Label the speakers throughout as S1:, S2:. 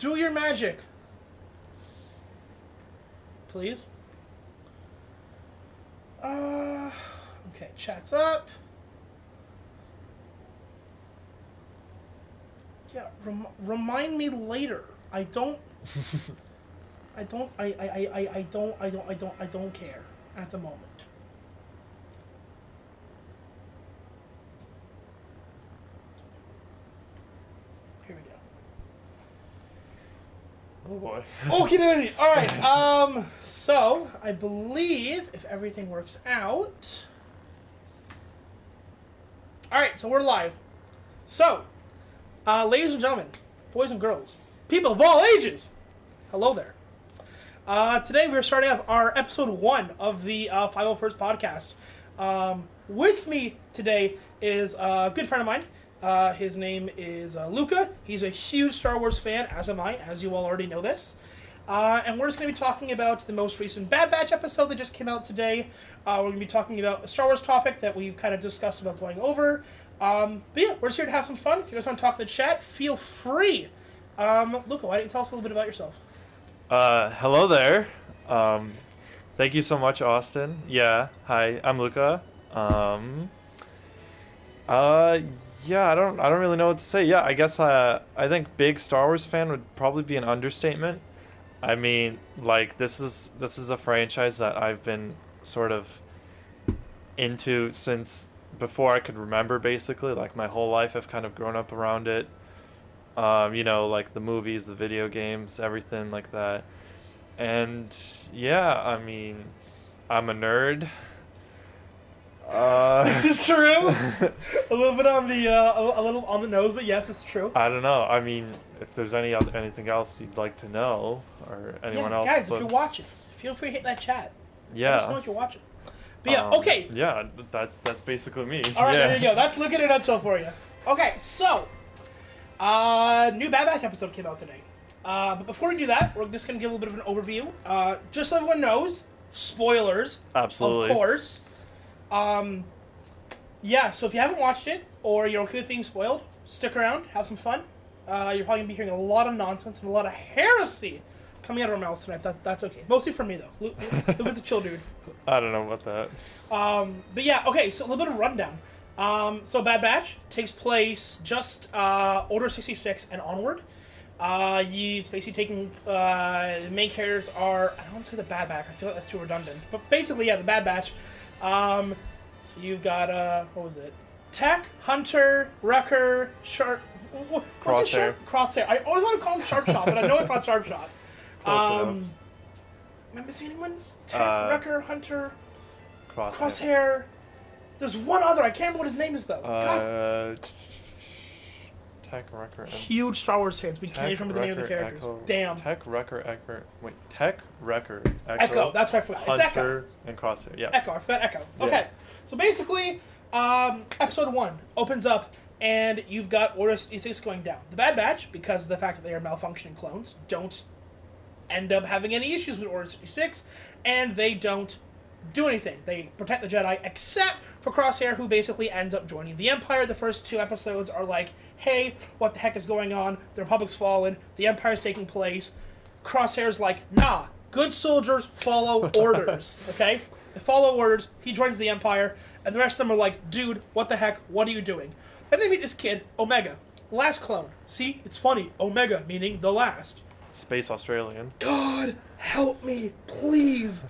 S1: do your magic. Please. Okay, chat's up. Yeah, remind me later. I don't care at the moment. Here we go.
S2: Oh boy.
S1: Okay, all right. So I believe if everything works out. All right, so we're live. So, ladies and gentlemen, boys and girls, people of all ages, hello there. Today we're starting off our episode 1 of the 501st podcast. With me today is a good friend of mine. His name is Luca. He's a huge Star Wars fan, as am I, as you all already know this. And we're just going to be talking about the most recent Bad Batch episode that just came out today. We're going to be talking about a Star Wars topic that we've kind of discussed about going over. But yeah, we're just here to have some fun. If you guys want to talk in the chat, feel free. Luca, why don't you tell us a little bit about yourself?
S2: Hello there. Thank you so much, Austin. Yeah, hi, I'm Luca. Yeah, I don't really know what to say. Yeah, I guess I think big Star Wars fan would probably be an understatement. I mean, like this is a franchise that I've been sort of into since before I could remember, basically. Like my whole life I've kind of grown up around it. You know, like the movies, the video games, everything like that. And yeah, I mean, I'm a nerd.
S1: This is true. A little bit on the a little on the nose, but yes, it's true.
S2: I don't know. I mean, if there's anything else you'd like to know, or anyone else,
S1: guys, if you're watching, feel free to hit that chat.
S2: Yeah,
S1: let us know if you're watching. But yeah, okay.
S2: Yeah, that's basically me.
S1: All right,
S2: yeah.
S1: There you go. That's Look at a nutshell for you. Okay, so new Bad Batch episode came out today. But before we do that, we're just gonna give a little bit of an overview. Just so everyone knows, spoilers,
S2: absolutely,
S1: of course. Yeah, so if you haven't watched it, or you're okay with being spoiled, stick around, have some fun. You're probably going to be hearing a lot of nonsense and a lot of heresy coming out of our mouths tonight. That's okay. Mostly from me, though. Luke is a chill dude.
S2: I don't know about that.
S1: But yeah, okay, so a little bit of rundown. So Bad Batch takes place just Order 66 and onward. It's basically taking, the main characters are, I don't want to say the Bad Batch, I feel like that's too redundant. But basically, yeah, the Bad Batch. So you've got, what was it? Tech, Hunter, Wrecker,
S2: Crosshair.
S1: Crosshair. I always want to call him Sharpshot, but I know it's not Sharpshot. Am I missing anyone? Tech, Wrecker, Hunter, Crosshair. There's one other. I can't remember what his name is, though.
S2: Tech, Wrecker.
S1: Huge Star Wars fans. We can't remember the name of the characters.
S2: Echo,
S1: Damn.
S2: Tech, Wrecker, Echo. Wait, Tech, Wrecker,
S1: Echo. That's what I forgot.
S2: Hunter,
S1: it's Echo.
S2: And Crosshair. Yeah.
S1: Echo. I forgot Echo.
S2: Yeah.
S1: Okay. So basically, episode 1 opens up, and you've got Order 66 going down. The Bad Batch, because of the fact that they are malfunctioning clones, don't end up having any issues with Order 66, and they don't do anything. They protect the Jedi, except for Crosshair, who basically ends up joining the Empire. The first 2 episodes are like, hey, what the heck is going on? The Republic's fallen. The Empire's taking place. Crosshair's like, nah, good soldiers follow orders, okay? They follow orders. He joins the Empire, and the rest of them are like, dude, what the heck? What are you doing? Then they meet this kid, Omega, last clone. See, it's funny. Omega, meaning the last.
S2: Space Australian.
S1: God, help me, please.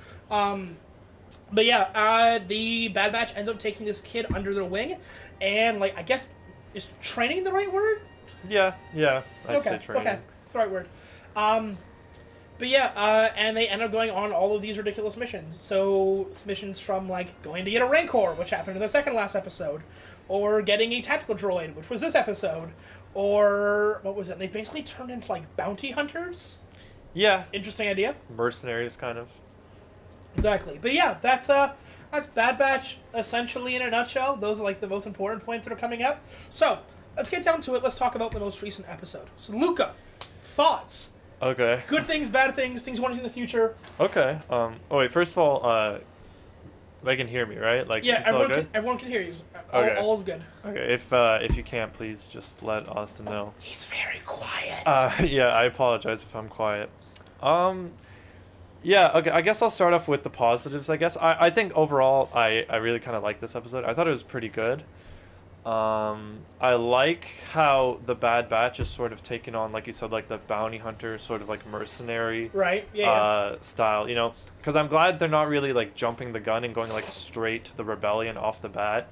S1: But yeah, the Bad Batch ends up taking this kid under their wing, and, like, I guess, is training the right word?
S2: Yeah, I'd say training.
S1: Okay, it's the right word. But yeah, and they end up going on all of these ridiculous missions. So, missions from, like, going to get a Rancor, which happened in the second last episode, or getting a tactical droid, which was this episode, or, what was it? They basically turned into, like, bounty hunters?
S2: Yeah.
S1: Interesting idea.
S2: Mercenaries, kind of.
S1: Exactly. But yeah, that's Bad Batch essentially in a nutshell. Those are like the most important points that are coming up. So, let's get down to it. Let's talk about the most recent episode. So, Luca, thoughts?
S2: Okay.
S1: Good things, bad things, things you want to see in the future.
S2: Okay. Oh wait, first of all, they can hear me, right? Like,
S1: Yeah,
S2: it's all good?
S1: everyone can hear you.
S2: Okay.
S1: All is good.
S2: Okay, if you can't, please just let Austin know.
S1: He's very quiet.
S2: Yeah, I apologize if I'm quiet. Um, yeah, okay, I guess I'll start off with the positives, I guess. I think overall, I really kind of liked this episode. I thought it was pretty good. I like how the Bad Batch is sort of taking on, like you said, like the bounty hunter, sort of like mercenary
S1: Right, yeah.
S2: style, you know? Because I'm glad they're not really like jumping the gun and going like straight to the rebellion off the bat.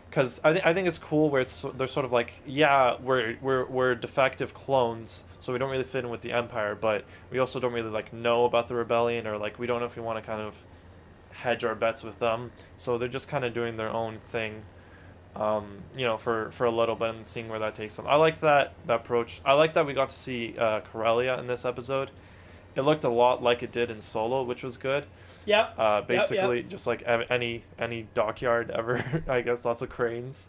S2: Because I think it's cool where they're sort of like, yeah, we're defective clones, so we don't really fit in with the Empire, but we also don't really like know about the rebellion, or like we don't know if we want to kind of hedge our bets with them. So they're just kind of doing their own thing, you know, for a little bit and seeing where that takes them. I like that approach. I like that we got to see Corellia in this episode. It looked a lot like it did in Solo, which was good.
S1: Yep.
S2: Basically,
S1: Yep.
S2: just like any dockyard ever, I guess, lots of cranes.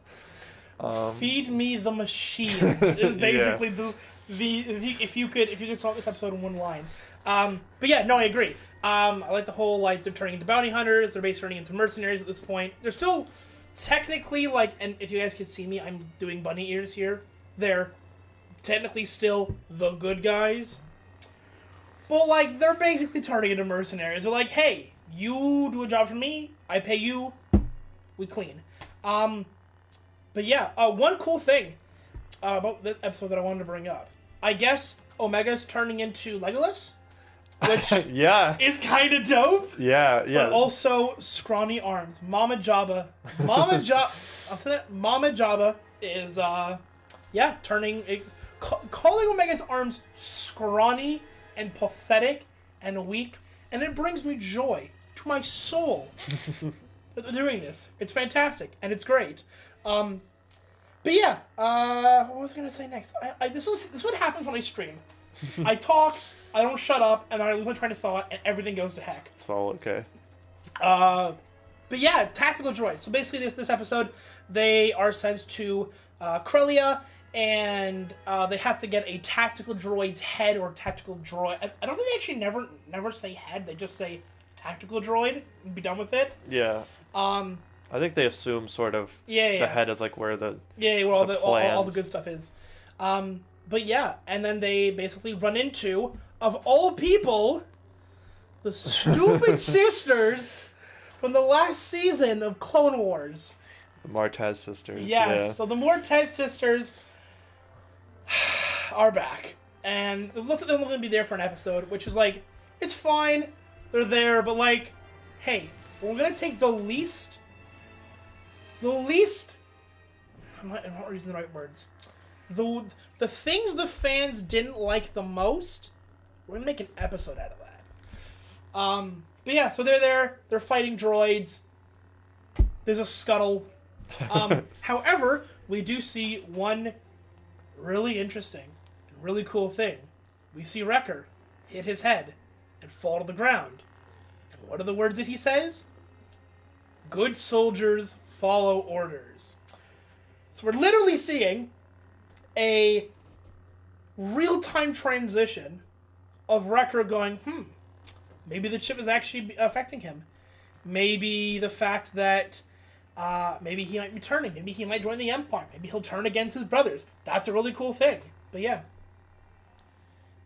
S1: Feed me the machines is basically
S2: Yeah.
S1: if you could solve this episode in one line. But yeah, no, I agree. I like the whole, like, they're turning into bounty hunters. They're basically turning into mercenaries at this point. They're still technically, like, and if you guys could see me, I'm doing bunny ears here. They're technically still the good guys. But, like, they're basically turning into mercenaries. They're like, hey, you do a job for me, I pay you, we clean. But yeah, one cool thing about this episode that I wanted to bring up. I guess Omega's turning into Legolas, which
S2: Yeah.
S1: is kind of dope.
S2: Yeah.
S1: But also scrawny arms. Mama Jabba. I'll say that. Mama Jabba is, calling Omega's arms scrawny and pathetic and weak, and it brings me joy to my soul that they're doing this. It's fantastic, and it's great. But yeah, what was I gonna say next? This is what happens when I stream. I talk, I don't shut up, and then I lose my train of thought, and everything goes to heck.
S2: It's all okay.
S1: But yeah, tactical droid. So basically, this episode, they are sent to Corellia, and they have to get a tactical droid's head or tactical droid. I don't think they actually never say head. They just say tactical droid and be done with it.
S2: Yeah. I think they assume sort of the head is like where the
S1: where all the good stuff is. But yeah, and then they basically run into, of all people, the stupid sisters from the last season of Clone Wars.
S2: The Martez sisters.
S1: Yes,
S2: Yeah.
S1: so the Martez sisters are back. And it looks like they're only going to be there for an episode, which is like, it's fine, they're there, but like, hey, we're going to take the least, I'm not using the right words, the things the fans didn't like the most, we're going to make an episode out of that. But yeah, so they're there, they're fighting droids, there's a scuttle. However, we do see one really interesting and really cool thing. We see Wrecker hit his head and fall to the ground. And what are the words that he says? Good soldiers follow orders. So we're literally seeing a real-time transition of Wrecker going, maybe the chip is actually affecting him. Maybe the fact that maybe he might be turning. Maybe he might join the Empire. Maybe he'll turn against his brothers. That's a really cool thing. But yeah.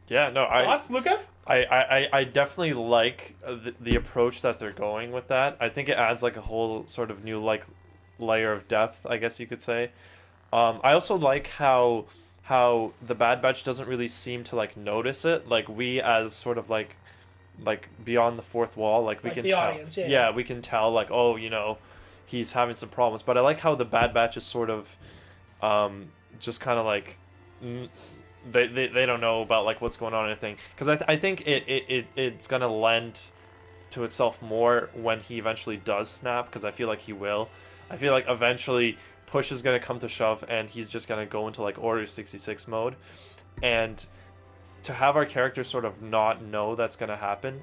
S2: Yeah, no,
S1: Thoughts, Luca?
S2: I definitely like the approach that they're going with that. I think it adds like a whole sort of new like layer of depth, I guess you could say. I also like how the Bad Batch doesn't really seem to like notice it. Like we as sort of like beyond the fourth wall, like we
S1: Like
S2: can
S1: the
S2: tell.
S1: audience, yeah.
S2: We can tell like, oh, you know, he's having some problems. But I like how the Bad Batch is sort of just kind of like they don't know about like what's going on or anything, because I think it's gonna lend to itself more when he eventually does snap, because I feel like he will. I feel like eventually push is gonna come to shove and he's just gonna go into like Order 66 mode, and to have our characters sort of not know that's gonna happen,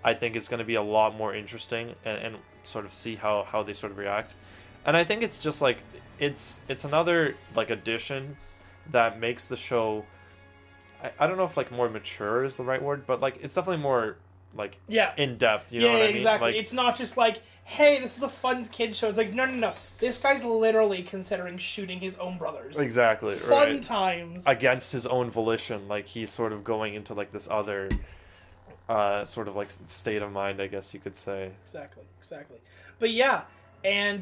S2: I think is gonna be a lot more interesting, and sort of see how they sort of react. And I think it's just like it's another like addition that makes the show, I don't know if like more mature is the right word, but like it's definitely more like
S1: Yeah.
S2: in depth. You know
S1: Yeah,
S2: what I mean?
S1: exactly.
S2: Like,
S1: It's not just like, hey, this is a fun kid show. It's like, no. This guy's literally considering shooting his own brothers.
S2: exactly.
S1: Fun
S2: right.
S1: times.
S2: Against his own volition, like he's sort of going into like this other sort of like state of mind, I guess you could say.
S1: Exactly. But yeah, and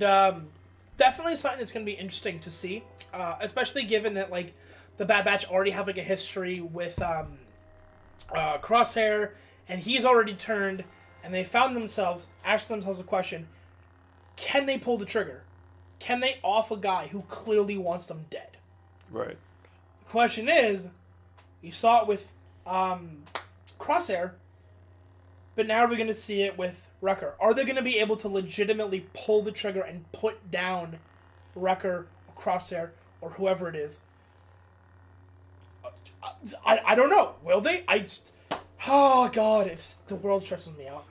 S1: definitely something that's going to be interesting to see, especially given that like the Bad Batch already have like a history with Crosshair, and he's already turned, and they found themselves asking themselves a question: can they pull the trigger? Can they off a guy who clearly wants them dead?
S2: Right.
S1: The question is, you saw it with Crosshair, but now we're going to see it with Wrecker. Are they going to be able to legitimately pull the trigger and put down Wrecker, Crosshair, or whoever it is? I don't know. Will they? Oh god, the world stresses me out.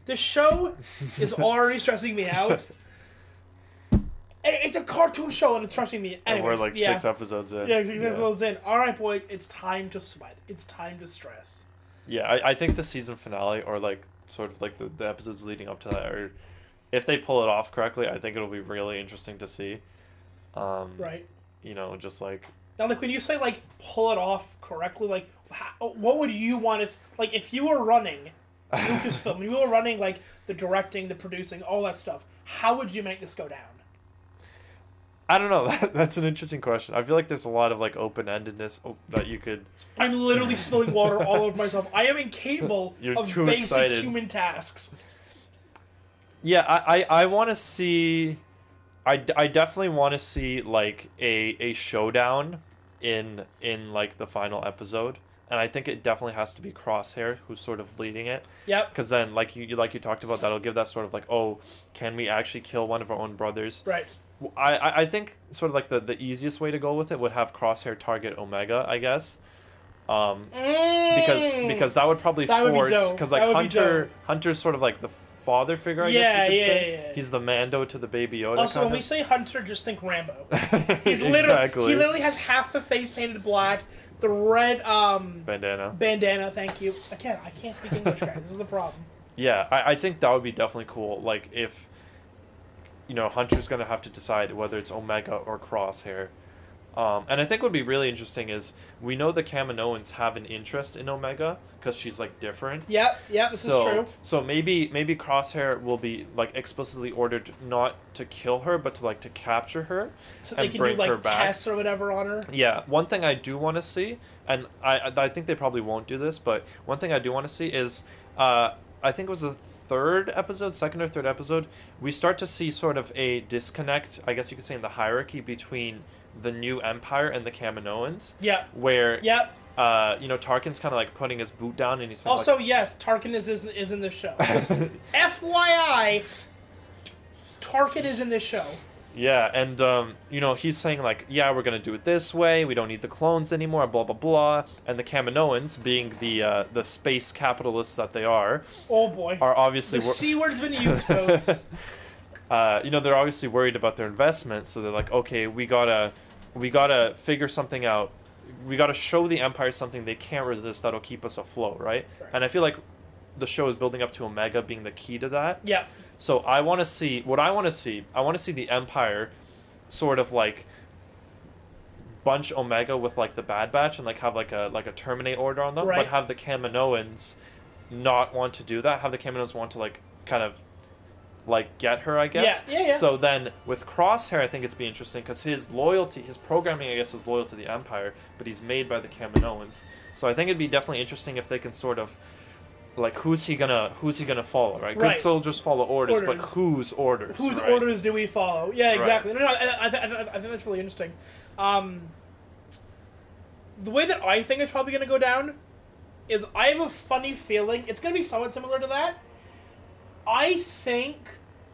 S1: The show is already stressing me out. It's a cartoon show and it's stressing me.
S2: And
S1: Anyways,
S2: we're like 6 episodes in.
S1: Yeah, 6 episodes in. All right, boys, it's time to sweat. It's time to stress.
S2: Yeah, I think the season finale, or like sort of like the episodes leading up to that, or if they pull it off correctly, I think it'll be really interesting to see.
S1: Right.
S2: You know, just like.
S1: Now, like when you say like pull it off correctly, like what would you want to like if you were running Lucasfilm, you were running like the directing, the producing, all that stuff? How would you make this go down?
S2: I don't know. That's an interesting question. I feel like there's a lot of like open-endedness that you could.
S1: I'm literally spilling water all over myself. I am incapable of
S2: too
S1: basic
S2: excited.
S1: human tasks.
S2: Yeah, I want to see. I definitely want to see like a showdown in like the final episode, and I think it definitely has to be Crosshair who's sort of leading it.
S1: Yep.
S2: Because then, like you talked about, that'll give that sort of like, oh, can we actually kill one of our own brothers?
S1: Right.
S2: I think sort of like the easiest way to go with it would have Crosshair target Omega, I guess. Because that would probably force, because like Hunter's sort of like the father figure, I guess you could say.
S1: Yeah.
S2: He's the Mando to the Baby Yoda.
S1: Also, when we say Hunter, just think Rambo. He's literally he literally has half the face painted black, the red bandana. Thank you. Again, I can't speak English, guys. This is the problem.
S2: Yeah, I think that would be definitely cool. Like if, you know, Hunter's gonna have to decide whether it's Omega or Crosshair. And I think what would be really interesting is we know the Kaminoans have an interest in Omega because she's like different.
S1: Yep, this is true.
S2: So maybe Crosshair will be like explicitly ordered not to kill her, but to capture her,
S1: so
S2: and
S1: they can
S2: bring
S1: do
S2: her
S1: like
S2: back.
S1: tests or whatever on her.
S2: Yeah, one thing I do want to see, and I think they probably won't do this, but one thing I do want to see is I think it was the second or third episode, we start to see sort of a disconnect, I guess you could say, in the hierarchy between the new Empire and the Kaminoans.
S1: Yeah.
S2: Where Tarkin's kind of like putting his boot down, and he's
S1: also yes, Tarkin is in this show. FYI, Tarkin is in this show.
S2: Yeah, and he's saying like, yeah, we're gonna do it this way. We don't need the clones anymore. Blah blah blah. And the Kaminoans, being the space capitalists that they are,
S1: oh boy,
S2: are obviously
S1: the C word's been used, folks.
S2: They're obviously worried about their investment, so they're like, okay, we gotta figure something out. We gotta show the Empire something they can't resist that'll keep us afloat, right? And I feel like the show is building up to Omega being the key to that.
S1: Yeah.
S2: So I want to see the Empire sort of like bunch Omega with like the Bad Batch and like have like a terminate order on them, but have the Kaminoans not want to do that. Have the Kaminoans want to like kind of like get her, I guess.
S1: Yeah.
S2: So then with Crosshair, I think it's be interesting because his programming, I guess, is loyal to the Empire, but he's made by the Kaminoans. So I think it'd be definitely interesting if they can sort of like who's he gonna follow, right? Good soldiers follow orders, but whose orders?
S1: Whose orders do we follow? Yeah, exactly. Right. No, I think that's really interesting. The way that I think it's probably going to go down is I have a funny feeling it's going to be somewhat similar to that. I think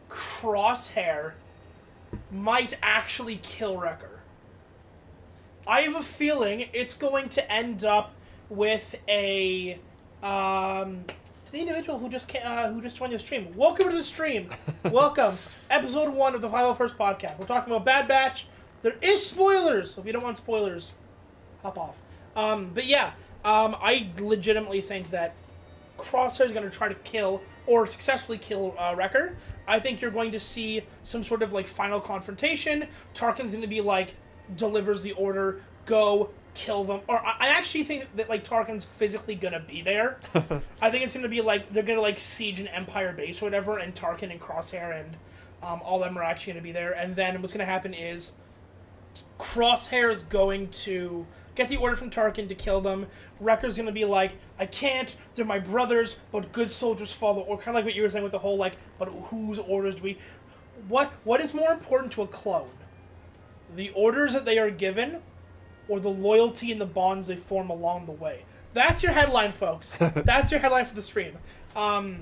S1: Crosshair might actually kill Wrecker. I have a feeling it's going to end up with a to the individual who just joined the stream. Welcome to the stream. Welcome. Episode 1 of the Final First podcast. We're talking about Bad Batch. There is spoilers, so if you don't want spoilers, hop off. But yeah, I legitimately think that Crosshair is going to try to kill or successfully kill Wrecker. I think you're going to see some sort of like final confrontation. Tarkin's going to be like, delivers the order, go kill them. Or I actually think that like Tarkin's physically going to be there. I think it's going to be like they're going to like siege an Empire base or whatever, and Tarkin and Crosshair and all of them are actually going to be there. And then what's going to happen is Crosshair is going to get the order from Tarkin to kill them. Wrecker's going to be like, I can't, they're my brothers, but good soldiers follow. Or kind of like what you were saying with the whole, like, but whose orders do we... What is more important to a clone? The orders that they are given, or the loyalty and the bonds they form along the way? That's your headline, folks. That's your headline for the stream. No,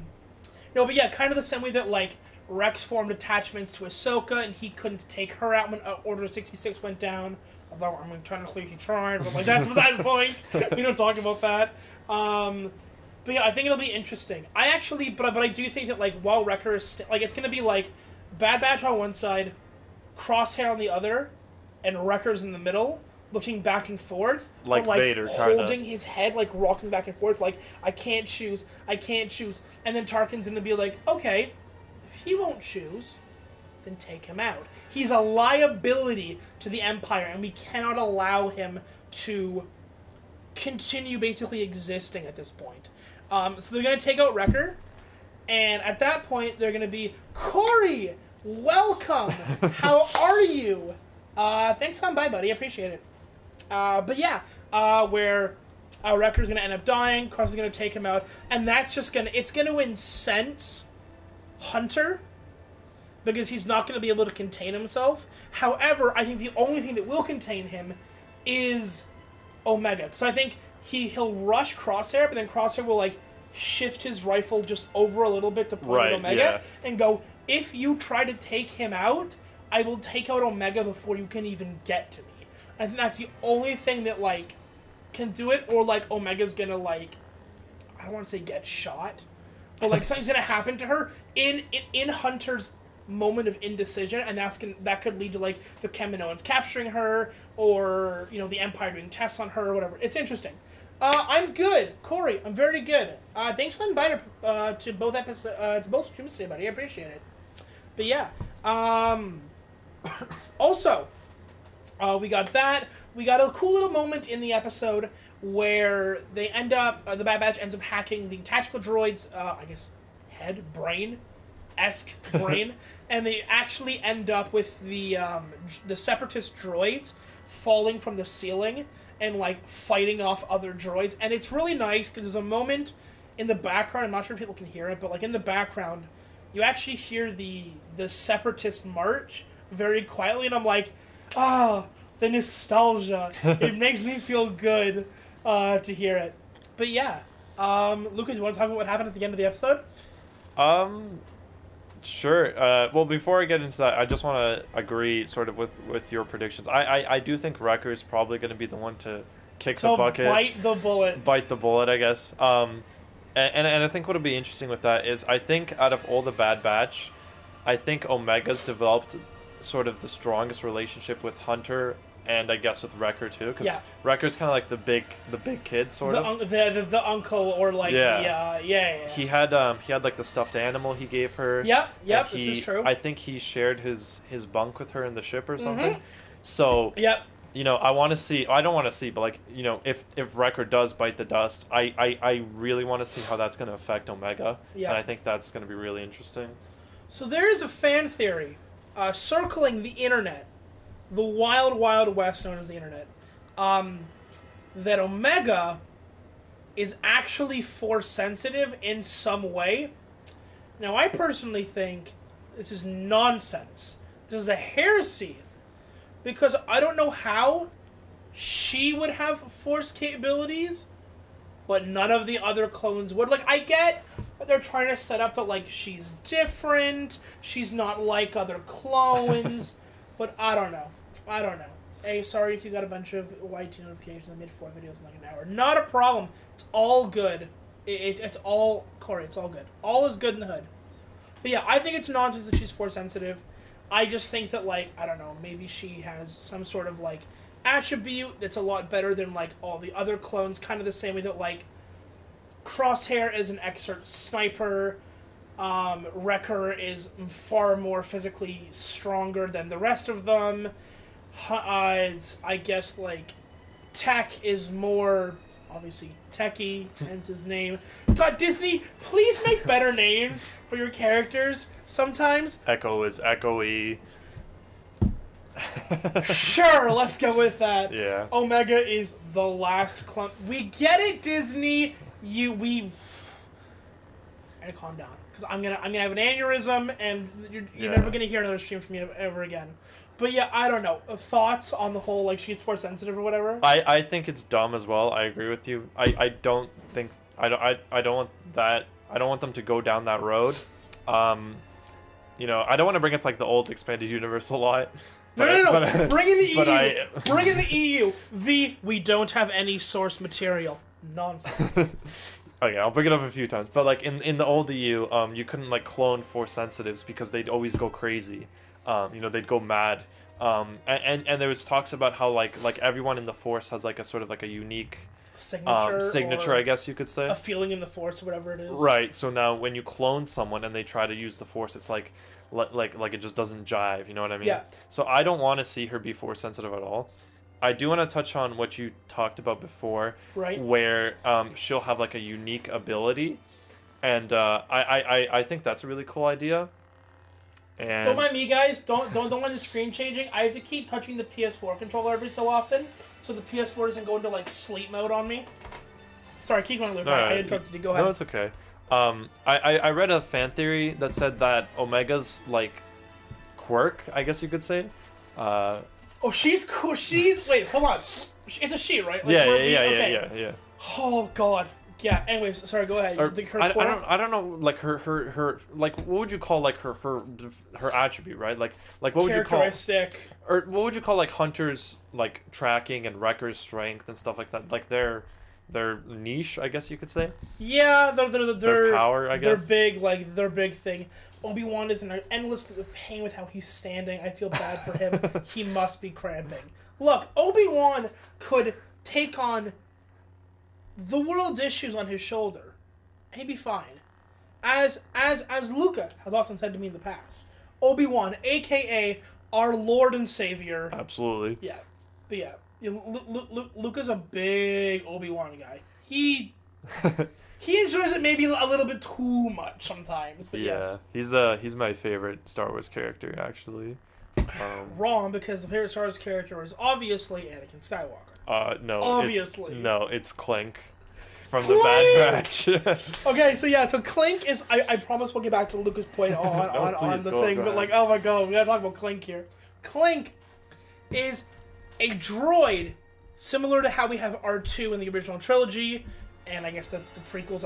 S1: but yeah, kind of the same way that, like, Rex formed attachments to Ahsoka, and he couldn't take her out when Order 66 went down. Although, I mean, technically he tried, but like that's beside the point. We don't talk about that. But yeah, I think it'll be interesting. I actually, but I do think that like while Wrecker is like it's gonna be like Bad Batch on one side, Crosshair on the other, and Wrecker's in the middle, looking back and forth,
S2: like Vader,
S1: holding his head, like rocking back and forth, like I can't choose, and then Tarkin's gonna be like, okay, if he won't choose, then take him out. He's a liability to the Empire, and we cannot allow him to continue basically existing at this point. So they're going to take out Wrecker, and at that point, they're going to be, Corey, welcome! How are you? Thanks for coming by, buddy. I appreciate it. But yeah, where Wrecker's going to end up dying, Cross is going to take him out, and that's just going to, it's going to incense Hunter, because he's not going to be able to contain himself. However, I think the only thing that will contain him is Omega. So I think he'll rush Crosshair, but then Crosshair will like shift his rifle just over a little bit to point at Omega and go, if you try to take him out, I will take out Omega before you can even get to me. I think that's the only thing that like can do it, or like Omega's going to like, I don't want to say get shot, but like something's going to happen to her in Hunter's moment of indecision, and that could lead to like the Kaminoans capturing her, or you know the Empire doing tests on her, or whatever. It's interesting. I'm good, Corey. I'm very good. Thanks for inviting to both episodes, to both streams today, buddy. I appreciate it. But yeah, also, we got that. We got a cool little moment in the episode where they end up, the Bad Batch ends up hacking the tactical droid's, I guess, brain-esque brain, and they actually end up with the separatist droids falling from the ceiling and like fighting off other droids. And it's really nice because there's a moment in the background, I'm not sure if people can hear it, but like in the background you actually hear the separatist march very quietly, and I'm like, the nostalgia. It makes me feel good to hear it. But yeah, Lucas, you want to talk about what happened at the end of the episode?
S2: Sure. Well, before I get into that, I just want to agree sort of with your predictions. I do think Wrecker is probably going to be the one to kick the bucket.
S1: Bite the bullet,
S2: I guess. And I think what'll be interesting with that is I think out of all the Bad Batch, I think Omega's developed sort of the strongest relationship with Hunter, and I guess with Wrecker too, because Wrecker's kind of like the big kid sort of
S1: the uncle, or like
S2: He had like the stuffed animal he gave her.
S1: This is true.
S2: I think he shared his bunk with her in the ship or something. So you know, I want to see. I don't want to see, but like, you know, if Wrecker does bite the dust, I really want to see how that's going to affect Omega, and I think that's going to be really interesting.
S1: So there is a fan theory circling the internet, the wild, wild west known as the internet, that Omega is actually Force sensitive in some way. Now, I personally think this is nonsense. This is a heresy, because I don't know how she would have Force capabilities, but none of the other clones would. Like, I get that they're trying to set up that, like, she's different, she's not like other clones, but I don't know. Hey, sorry if you got a bunch of YT notifications. I made 4 videos in like an hour. Not a problem. It's all good. It's all, Corey, it's all good. All is good in the hood. But yeah, I think it's nonsense that she's Force sensitive. I just think that, like, I don't know, maybe she has some sort of, like, attribute that's a lot better than, like, all the other clones. Kind of the same way that, like, Crosshair is an expert sniper. Wrecker is far more physically stronger than the rest of them. I guess, like, Tech is more, obviously, techie, hence his name. God, Disney, please make better names for your characters sometimes.
S2: Echo is echoey.
S1: Sure, let's go with that.
S2: Yeah.
S1: Omega is the last clump. We get it, Disney. And calm down, because I'm gonna have an aneurysm, and you're never gonna hear another stream from me ever again. But yeah, I don't know. Thoughts on the whole, like, she's force sensitive or whatever?
S2: I think it's dumb as well. I agree with you. I don't want that. I don't want them to go down that road. You know, I don't want to bring up like the old expanded universe a lot.
S1: No. Bring in the EU. Bring in the EU. We don't have any source material. Nonsense.
S2: Okay, I'll bring it up a few times. But like in the old EU, you couldn't like clone force sensitives because they'd always go crazy. You know, they'd go mad. And there was talks about how like everyone in the force has like a sort of like a unique signature, I guess you could say.
S1: A feeling in the force, or whatever it is.
S2: Right. So now when you clone someone and they try to use the force, it's like it just doesn't jive. You know what I mean?
S1: Yeah.
S2: So I don't want to see her be force sensitive at all. I do want to touch on what you talked about before,
S1: right?
S2: Where she'll have like a unique ability, and I think that's a really cool idea. And
S1: don't mind me, guys. Don't mind the screen changing. I have to keep touching the PS4 controller every so often, so the PS4 doesn't go into like sleep mode on me. Sorry, keep going, Luke. I interrupted you. Go ahead.
S2: No, it's okay. I read a fan theory that said that Omega's like quirk, I guess you could say.
S1: Oh, she's cool. Wait, hold on. It's a she, right? Like,
S2: yeah.
S1: Oh God. Yeah. Anyways, sorry. Go ahead.
S2: I don't know. Like her. Like, what would you call like her attribute, right? Like what would you call
S1: characteristic?
S2: Or what would you call like Hunter's like tracking and Wrecker's strength and stuff like that? Like their niche, I guess you could say.
S1: Yeah, their
S2: power, I guess.
S1: Their big thing. Obi-Wan is in an endless pain with how he's standing. I feel bad for him. He must be cramping. Look, Obi-Wan could take on the world's issues on his shoulder, and he'd be fine. As Luca has often said to me in the past, Obi-Wan, a.k.a. our Lord and Savior.
S2: Absolutely.
S1: Yeah. But yeah, Luca's a big Obi-Wan guy. He enjoys it maybe a little bit too much sometimes. But
S2: yeah,
S1: yes.
S2: He's my favorite Star Wars character, actually.
S1: Wrong, because the favorite Star Wars character is obviously Anakin Skywalker.
S2: No.
S1: Obviously.
S2: It's Clink from the Bad Batch.
S1: Okay, so Clink is... I promise we'll get back to Lucas' point on the thing, but like, oh my god, we gotta talk about Clink here. Clink is a droid similar to how we have R2 in the original trilogy, and I guess the prequels.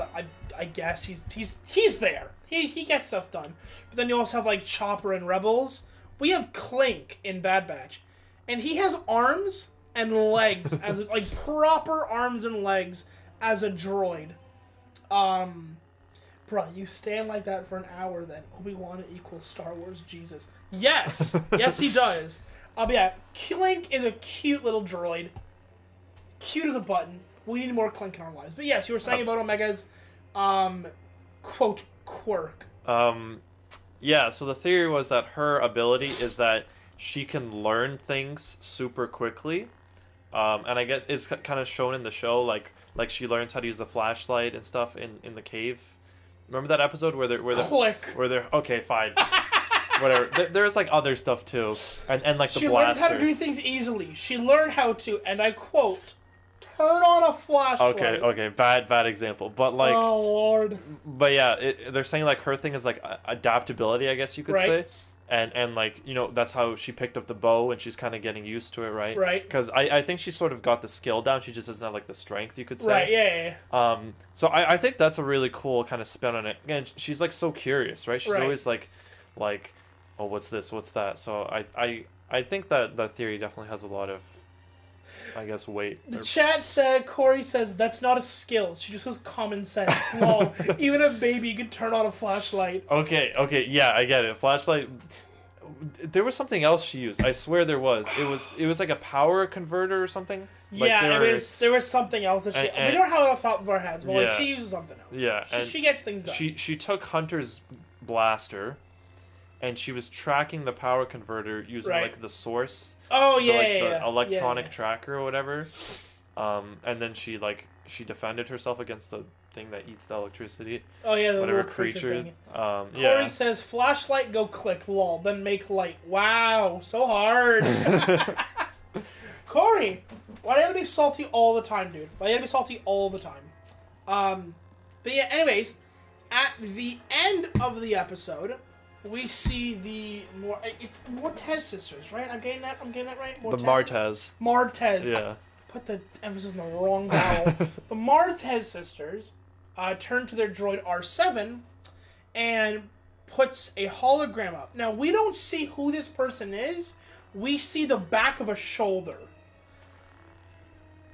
S1: I guess he's there. He gets stuff done. But then you also have like Chopper and Rebels. We have Clink in Bad Batch, and he has arms and legs as like proper arms and legs as a droid. Bro, you stand like that for an hour, then Obi-Wan equals Star Wars Jesus. Yes, yes he does. But yeah, Clink is a cute little droid. Cute as a button. We need more Clink in our lives. But yes, you were saying about Omega's, quote, quirk.
S2: Yeah, so the theory was that her ability is that she can learn things super quickly. And I guess it's kind of shown in the show, like she learns how to use the flashlight and stuff in the cave. Remember that episode where they're okay, fine. Whatever. There's like other stuff too, and like the blaster.
S1: She learned how to do things easily. She learned how to, and I quote, turn on a flashlight.
S2: Okay, bad example, but like.
S1: Oh Lord.
S2: But yeah, they're saying like her thing is like adaptability, I guess you could say, and like that's how she picked up the bow, and she's kind of getting used to it, right?
S1: Right.
S2: Because I think she sort of got the skill down. She just doesn't have like the strength, you could say.
S1: Right. Yeah.
S2: So I think that's a really cool kind of spin on it. Again, she's like so curious, right? She's always like, oh, what's this? What's that? So I think that theory definitely has a lot of, I guess, weight.
S1: The chat said, Corey says, that's not a skill. She just has common sense. Lol. Even a baby can turn on a flashlight.
S2: Okay, yeah, I get it. Flashlight. There was something else she used. I swear there was. It was like a power converter or something. Like
S1: Yeah, there was something else that she. We don't have it off the top of our heads, but like, she uses something else.
S2: Yeah,
S1: she gets things done.
S2: She took Hunter's blaster, and she was tracking the power converter using like the source.
S1: Oh
S2: the electronic tracker or whatever. And then she defended herself against the thing that eats the electricity.
S1: Oh yeah, the
S2: whatever
S1: little creature thing.
S2: Corey
S1: says, "Flashlight, go click, lol, then make light." Wow, so hard. Corey, why do you have to be salty all the time, dude? Why do you have to be salty all the time? But yeah, anyways, at the end of the episode, we see it's Mortez sisters, right? I'm getting that right?
S2: Mortez? The Martez.
S1: Martez.
S2: Yeah.
S1: Put the emphasis on the wrong vowel. The Martez sisters turn to their droid R7 and puts a hologram up. Now, we don't see who this person is. We see the back of a shoulder.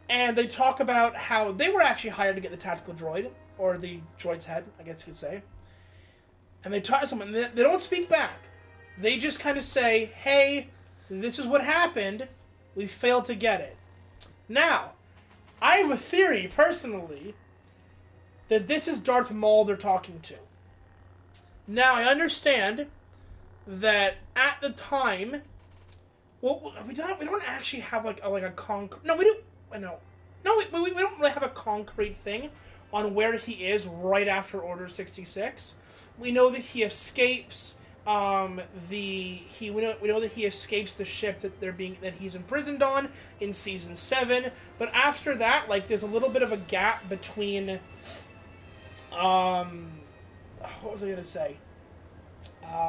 S1: And they talk about how they were actually hired to get the tactical droid, or the droid's head, I guess you could say. And they talk to someone. They don't speak back. They just kind of say, hey, this is what happened. We failed to get it. Now, I have a theory, personally, that this is Darth Maul they're talking to. Now, I understand that at the time, well, we don't actually have like a concrete. No, we don't. No, we don't really have a concrete thing on where he is right after Order 66. We know that he escapes. We know that he escapes the ship that he's imprisoned on in season 7. But after that, like, there's a little bit of a gap between. What was I gonna say?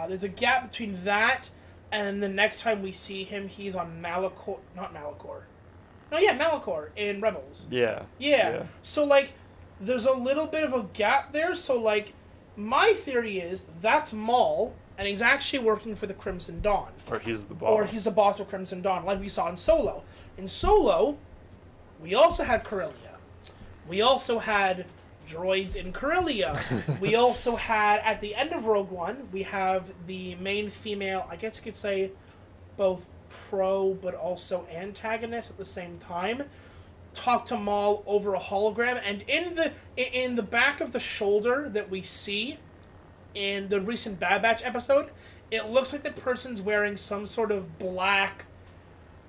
S1: There's a gap between that and the next time we see him, he's on Malachor. Not Malachor. No, yeah, Malachor in Rebels. Yeah. So like, there's a little bit of a gap there. So like, my theory is that's Maul, and he's actually working for the Crimson Dawn.
S2: Or he's the boss.
S1: Or he's the boss of Crimson Dawn, like we saw in Solo. In Solo, we also had Corellia. We also had droids in Corellia. We also had, at the end of Rogue One, we have the main female, I guess you could say, both pro but also antagonist at the same time, talk to Maul over a hologram, and in the back of the shoulder that we see in the recent Bad Batch episode, it looks like the person's wearing some sort of black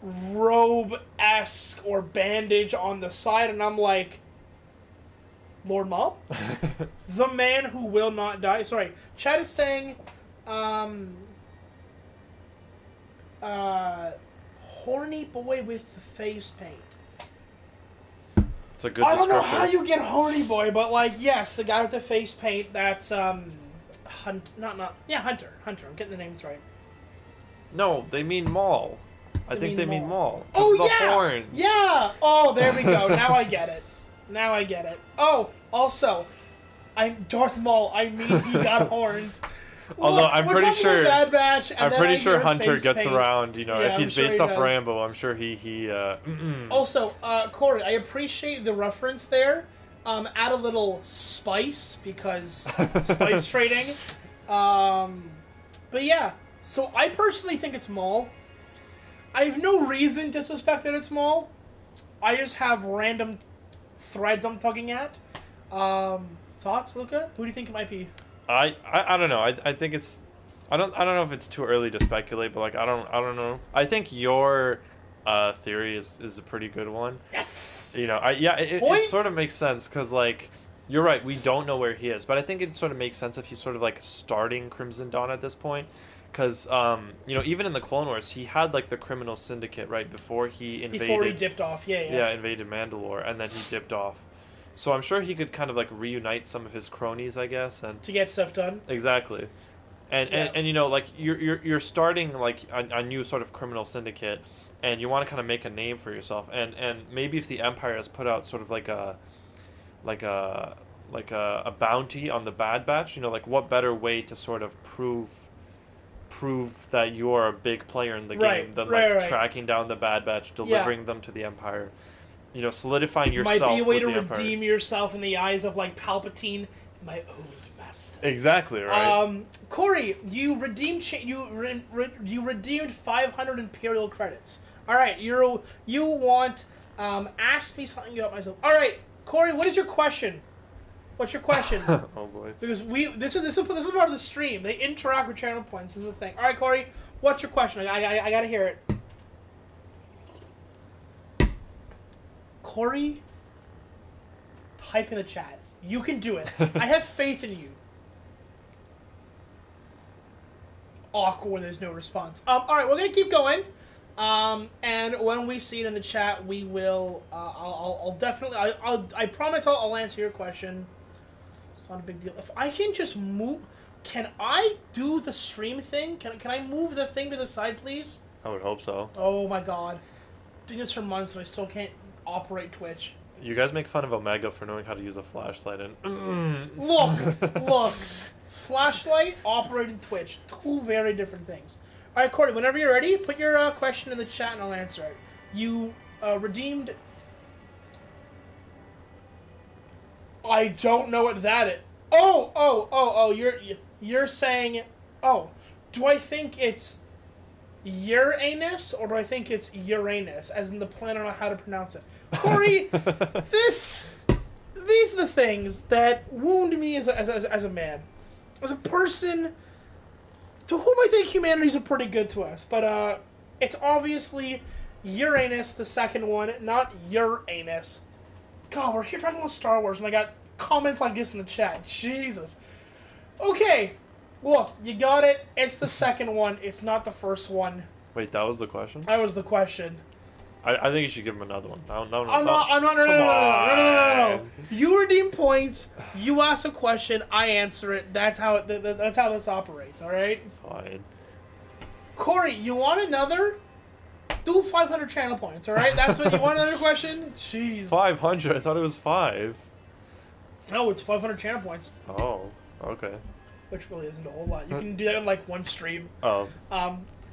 S1: robe-esque or bandage on the side, and I'm like, Lord Maul? The man who will not die? Sorry, chat is saying, horny boy with the face paint.
S2: It's a good
S1: I don't know
S2: descriptor.
S1: how you get horny boy, but like, yes, the guy with the face paint, that's, Hunter. I'm getting the names right.
S2: No, they mean Maul. I think they mean Maul.
S1: Oh,
S2: the
S1: yeah!
S2: horns.
S1: Yeah! Oh, there we go. Now I get it. Oh, also, I'm Darth Maul. I mean, he got horns.
S2: Although
S1: Look,
S2: I'm
S1: we're
S2: pretty
S1: talking
S2: sure
S1: about Bad Batch, and
S2: I'm
S1: then
S2: pretty
S1: I
S2: sure
S1: hear
S2: Hunter
S1: face
S2: gets
S1: paint.
S2: around. You know,
S1: Yeah,
S2: if
S1: I'm
S2: he's
S1: sure
S2: based
S1: he
S2: off
S1: does.
S2: Rambo, I'm sure he.
S1: Also, Corey, I appreciate the reference there. Add a little spice, because spice trading. But yeah, so I personally think it's Maul. I have no reason to suspect that it's Maul. I just have random threads I'm tugging at. Thoughts, Luca? Who do you think it might be?
S2: I don't know. I think it's. I don't know if it's too early to speculate, but like I don't know. I think your theory is a pretty good one.
S1: Yes.
S2: You know, it sort of makes sense because like you're right. We don't know where he is, but I think it sort of makes sense if he's sort of like starting Crimson Dawn at this point. Because you know, even in the Clone Wars, he had like the criminal syndicate right before he invaded.
S1: Before he dipped off, yeah,
S2: invaded Mandalore, and then he dipped off. So I'm sure he could kind of like reunite some of his cronies, I guess, and
S1: to get stuff done.
S2: Exactly, and you know, like you're starting like a new sort of criminal syndicate, and you want to kind of make a name for yourself, and maybe if the Empire has put out sort of like a bounty on the Bad Batch, you know, like what better way to sort of prove that you're a big player in the game than tracking down the Bad Batch, delivering them to the Empire. You know, solidifying yourself.
S1: Might be a way to
S2: redeem
S1: yourself in the eyes of like Palpatine my old master.
S2: Exactly right.
S1: Corey, you redeemed you redeemed 500 Imperial credits. All right, you want ask me something about myself. All right, Corey, what is your question? What's your question?
S2: Oh boy.
S1: Because this is part of the stream. They interact with channel points. This is the thing. All right, Corey, what's your question? I gotta hear it. Corey, type in the chat. You can do it. I have faith in you. Awkward. There's no response. All right, we're gonna keep going. And when we see it in the chat, we will. I'll definitely. I promise. I'll answer your question. It's not a big deal. If I can just move, can I do the stream thing? Can I move the thing to the side, please?
S2: I would hope so.
S1: Oh my god, doing this for months and I still can't operate Twitch.
S2: You guys make fun of Omega for knowing how to use a flashlight, and
S1: Look, flashlight, operating Twitch, two very different things. All right, Corey, whenever you're ready, put your question in the chat and I'll answer it. You redeemed. I don't know what that is. Oh! You're saying, oh, do I think it's Uranus or do I think it's Uranus, as in the planet? I don't know how to pronounce it. Corey, these are the things that wound me as a man, as a person to whom I think humanities are pretty good to us. But it's obviously Uranus, the second one, not Uranus. God, we're here talking about Star Wars, and I got comments like this in the chat. Jesus. Okay, look, you got it. It's the second one. It's not the first one.
S2: Wait, that was the question?
S1: That was the question.
S2: I think you should give him another one. No.
S1: You redeem points. You ask a question. I answer it. That's how this operates. All right.
S2: Fine.
S1: Corey, you want another? Do 500 channel points. All right. That's what you want. Another question? Jeez.
S2: 500. I thought it was 5.
S1: No, it's 500 channel points.
S2: Oh. Okay.
S1: Which really isn't a whole lot. You can do that in like one stream.
S2: Oh.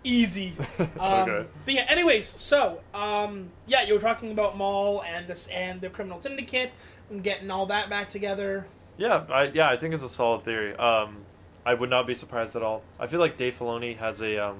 S1: Easy.
S2: Okay.
S1: But yeah, anyways, so, yeah, you were talking about Maul and the Criminal Syndicate and getting all that back together.
S2: Yeah, I think it's a solid theory. I would not be surprised at all. I feel like Dave Filoni has a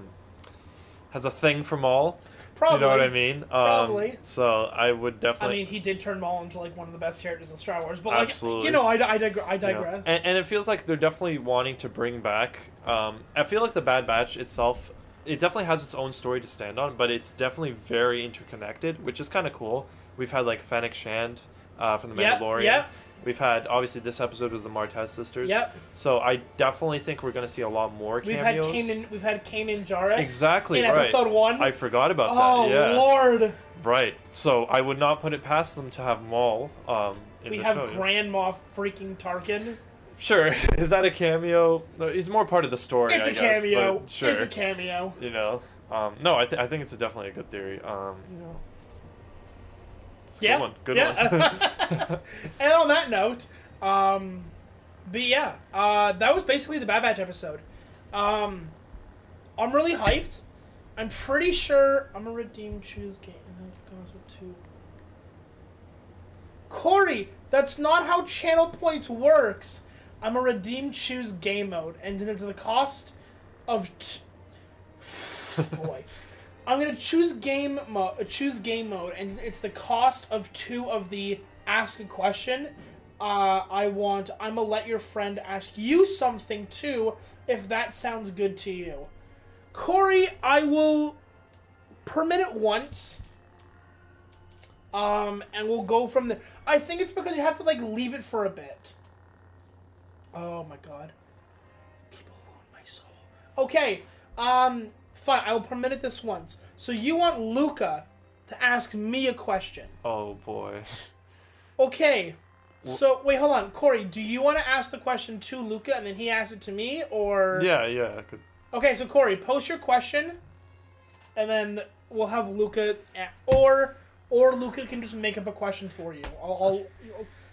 S2: thing for Maul.
S1: Probably.
S2: You know what I mean?
S1: Probably.
S2: So I would definitely.
S1: I mean, he did turn Maul into like one of the best characters in Star Wars, but
S2: absolutely.
S1: like, I digress.
S2: Yeah. And it feels like they're definitely wanting to bring back. I feel like the Bad Batch itself, it definitely has its own story to stand on, but it's definitely very interconnected, which is kind of cool. We've had like Fennec Shand from The Mandalorian.
S1: Yeah.
S2: We've had, obviously, this episode was the Martez sisters.
S1: Yep.
S2: So I definitely think we're going to see a lot more cameos.
S1: We've had Kanan Jarrus.
S2: Exactly,
S1: in
S2: right.
S1: episode 1.
S2: I forgot about
S1: that.
S2: Yeah.
S1: Oh, Lord.
S2: Right. So I would not put it past them to have Maul in
S1: we
S2: the
S1: have
S2: show.
S1: Grand Moff freaking Tarkin.
S2: Sure. Is that a cameo? No, he's more part of the story,
S1: it's
S2: I guess.
S1: Cameo.
S2: But sure.
S1: It's a cameo.
S2: You know? No, I think it's definitely a good theory. It's a good one. Good one.
S1: And on that note, but yeah, that was basically the Bad Batch episode. I'm really hyped. I'm pretty sure I'm gonna redeem choose game. Corey, that's not how channel points works. I'm gonna redeem choose game mode, and then it's the cost of. Boy, I'm gonna choose game mode. Choose game mode, and it's the cost of 2 of the ask a question. I'm gonna let your friend ask you something too, if that sounds good to you. Corey, I will permit it once. And we'll go from there. I think it's because you have to, like, leave it for a bit. Oh my god. People wound my soul. Okay, fine, I will permit it this once. So you want Luca to ask me a question.
S2: Oh boy.
S1: Okay. So, wait, hold on. Corey, do you want to ask the question to Luca and then he asks it to me, or...
S2: Yeah, I could...
S1: Okay, so Corey, post your question, and then we'll have Luca... Or Luca can just make up a question for you. I'll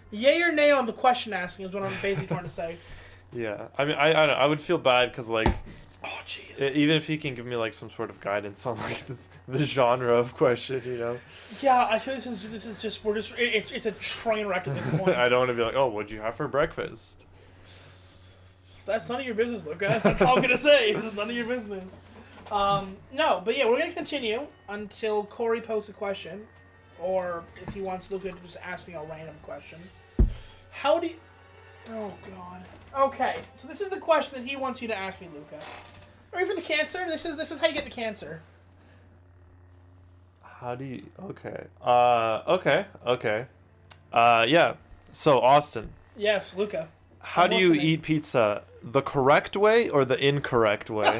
S1: yay or nay on the question asking is what I'm basically trying to say.
S2: Yeah. I mean, I don't know. I would feel bad, because, like...
S1: Oh, jeez.
S2: Even if he can give me, like, some sort of guidance on, like, the genre of question, you know?
S1: Yeah, I feel this is just, it's a train wreck at this point.
S2: I don't want to be like, oh, what'd you have for breakfast?
S1: That's none of your business, Luca. That's all I'm gonna say. It's none of your business. No, but yeah, we're gonna continue until Corey posts a question, or if he wants Luca to just ask me a random question. How do you... Oh, God. Okay, so this is the question that he wants you to ask me, Luca. Ready for the cancer? This is how you get the cancer.
S2: How do you... Okay. Okay. Yeah. So, Austin.
S1: Yes, Luca.
S2: How do you eat pizza? The correct way or the incorrect way?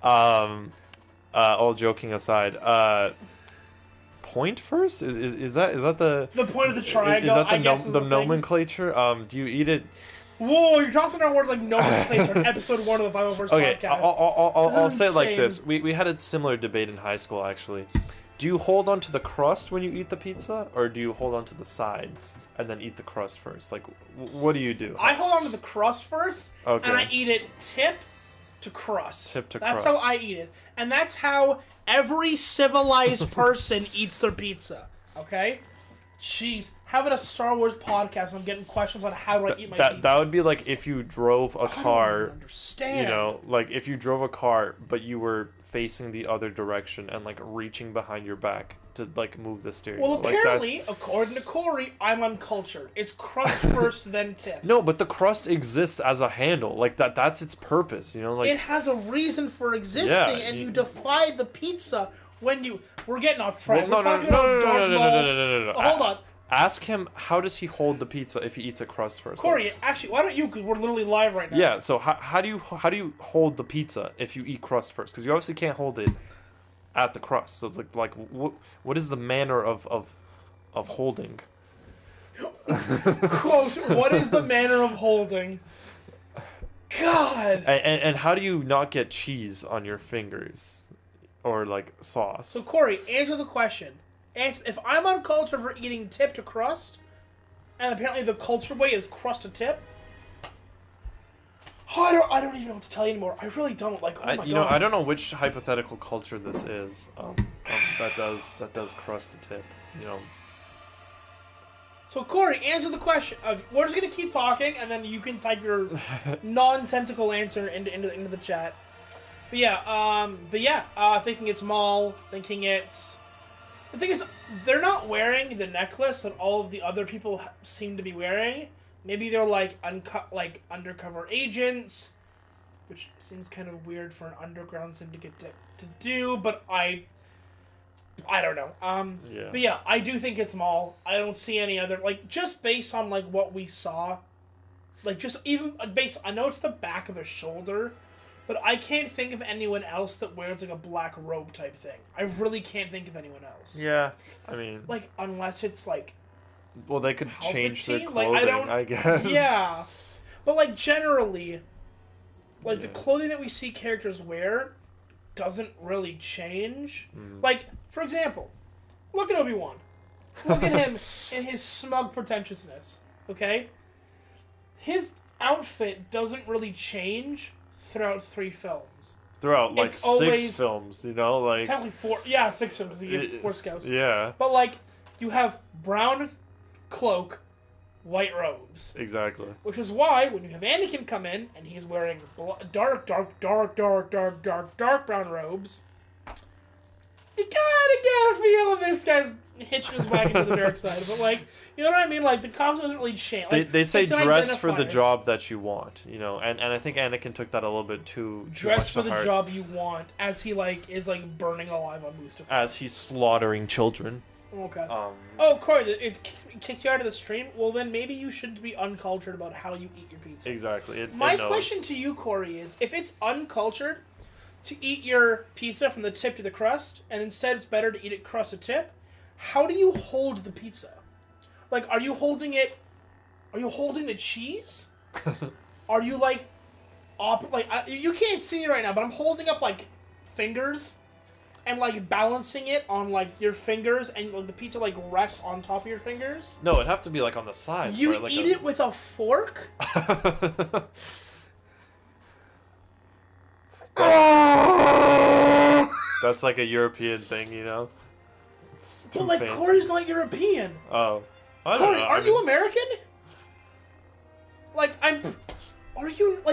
S2: All joking aside, point first? Is that the
S1: point of the triangle?
S2: Is that the nomenclature? Do you eat it?
S1: Whoa, you're tossing around words like nomenclature in episode 1 of the 501st podcast.
S2: I'll say it like this. We had a similar debate in high school, actually. Do you hold on to the crust when you eat the pizza, or do you hold on to the sides and then eat the crust first? Like, what do you do?
S1: I hold on to the crust first,
S2: okay.
S1: And I eat it tip to crust.
S2: Tip to
S1: That's
S2: crust.
S1: how I eat it. And that's how every civilized person eats their pizza. Okay? Jeez. Having a Star Wars podcast, I'm getting questions on how do I eat my pizza.
S2: That would be like if you drove a car.
S1: I don't understand.
S2: You know, like if you drove a car, but you were facing the other direction and like reaching behind your back to like move the steering.
S1: Well,
S2: like
S1: apparently, according to Corey, I'm uncultured. It's crust first, then tip.
S2: No, but the crust exists as a handle. Like that's its purpose. You know, like
S1: it has a reason for existing, and you defy the pizza when you. We're getting off track.
S2: Well,
S1: We're talking about Darth Maul.
S2: No.
S1: Hold on.
S2: Ask him, how does he hold the pizza if he eats a crust first?
S1: Corey, actually, why don't you? Because we're literally live right now.
S2: Yeah. So how do you hold the pizza if you eat crust first? Because you obviously can't hold it at the crust. So it's like what is the manner of holding?
S1: Quote, what is the manner of holding? God.
S2: And how do you not get cheese on your fingers, or like sauce?
S1: So Corey, answer the question. If I'm uncultured for eating tip to crust, and apparently the cultured way is crust to tip, I don't even know what to tell you anymore. I really don't. Like, oh my God.
S2: I don't know which hypothetical culture this is. That does crust to tip. You know.
S1: So Corey, answer the question. We're just gonna keep talking, and then you can type your non-tentacle answer into the chat. But yeah, thinking it's Maul, thinking it's. The thing is, they're not wearing the necklace that all of the other people seem to be wearing. Maybe they're like undercover agents, which seems kind of weird for an underground syndicate to do. But I don't know.
S2: Yeah.
S1: But yeah, I do think it's Maul. I don't see any other just based on what we saw, just even based. I know it's the back of his shoulder. But I can't think of anyone else that wears a black robe type thing. I really can't think of anyone else.
S2: Yeah, I mean,
S1: unless it's
S2: well, they could
S1: Palpatine?
S2: change their clothing, I guess.
S1: Yeah, but generally, the clothing that we see characters wear doesn't really change. Mm. For example, look at Obi-Wan. Look at him in his smug pretentiousness. Okay, his outfit doesn't really change throughout 3 films.
S2: Throughout, 6 films, you know?
S1: Technically 4. Yeah, 6 films. You get Force Ghosts.
S2: Yeah.
S1: But, you have brown cloak, white robes.
S2: Exactly.
S1: Which is why, when you have Anakin come in, and he's wearing dark brown robes, you kind of get a feel of this guy's hitching his wagon to the dark side. But, you know what I mean? The costume doesn't really change.
S2: They say dress for the job that you want, you know, and I think Anakin took that a little bit too
S1: dress for the job you want, as he is burning alive on Mustafar.
S2: As he's slaughtering children.
S1: Okay. Oh, Corey, it kicked you out of the stream? Well, then maybe you shouldn't be uncultured about how you eat your pizza.
S2: Exactly.
S1: My question to you, Corey, is if it's uncultured to eat your pizza from the tip to the crust, and instead it's better to eat it crust to tip, how do you hold the pizza? Are you holding it? Are you holding the cheese? Are you you can't see me right now, but I'm holding up fingers, and balancing it on your fingers, and the pizza rests on top of your fingers.
S2: No, it'd have to be on the sides.
S1: You
S2: right?
S1: eat it with a fork.
S2: That's a European thing, you know. It's too
S1: fancy. Corey's not European.
S2: Oh.
S1: Corey, aren't you American? Are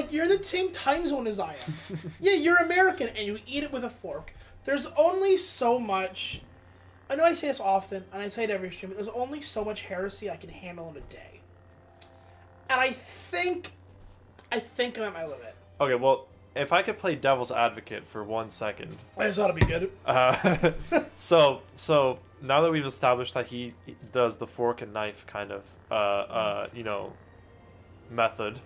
S1: you're the same time zone as I am. Yeah, you're American and you eat it with a fork. There's only so much. I know I say this often, and I say it every stream, but there's only so much heresy I can handle in a day. And I think I'm at my limit.
S2: Okay, well, if I could play devil's advocate for 1 second.
S1: I just thought it'd be good.
S2: So now that we've established that he does the fork and knife kind of, method,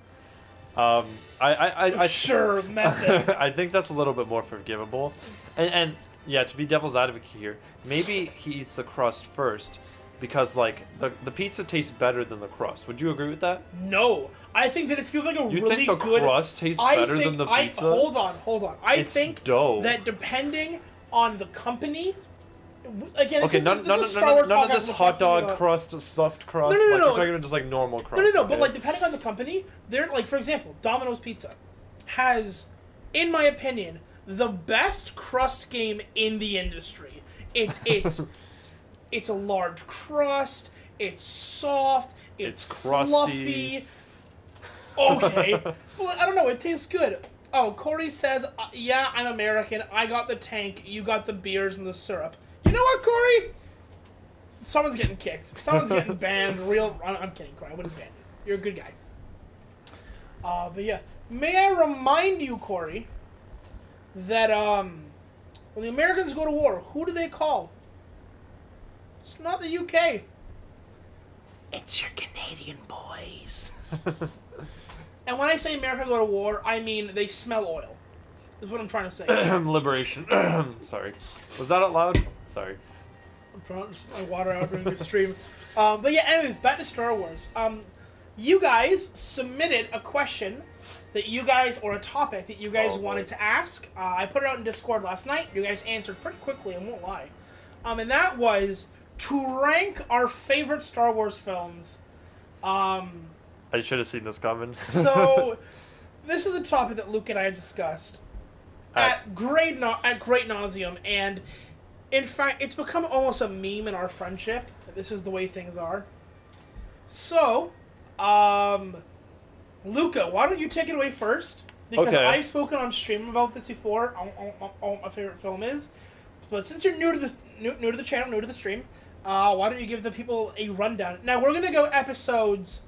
S1: Sure, method.
S2: I think that's a little bit more forgivable. And yeah, to be devil's advocate here, maybe he eats the crust first because, like, the pizza tastes better than the crust. Would you agree with that?
S1: No. I think that it feels like a
S2: You
S1: really
S2: think the
S1: good...
S2: crust tastes better than the pizza?
S1: Hold on. I think
S2: dough.
S1: that depending on the company... Again,
S2: Okay, none of this hot dog crust, stuffed crust.
S1: No.
S2: You're talking about just, like, normal crust.
S1: No,
S2: okay?
S1: but, like, depending on the company, they're, like, for example, Domino's Pizza has, in my opinion, the best crust game in the industry. It's a large crust, it's soft, it's
S2: crusty.
S1: fluffy. Okay. Well, I don't know, it tastes good. Oh, Corey says, yeah, I'm American, I got the tank, you got the beers and the syrup. You know what, Corey? Someone's getting kicked. Someone's getting banned. I'm kidding, Corey. I wouldn't ban you. You're a good guy. But yeah. May I remind you, Corey, that when the Americans go to war, who do they call? It's not the UK. It's your Canadian boys. And when I say America go to war, I mean they smell oil. Is what I'm trying to say.
S2: Liberation. Sorry. Was that out loud? Sorry.
S1: I'm trying to spit my water out during the stream. But yeah, anyways, back to Star Wars. You guys submitted a question that you guys, or a topic that you guys wanted to ask. I put it out in Discord last night. You guys answered pretty quickly, I won't lie. And that was to rank our favorite Star Wars films.
S2: I should have seen this coming.
S1: So, this is a topic that Luke and I have discussed at great nauseum, and in fact, it's become almost a meme in our friendship that this is the way things are. So, Luca, why don't you take it away first? Because I've spoken on stream about this before. On my favorite film is, but since you're new to the channel, new to the stream, why don't you give the people a rundown? Now we're gonna go episodes,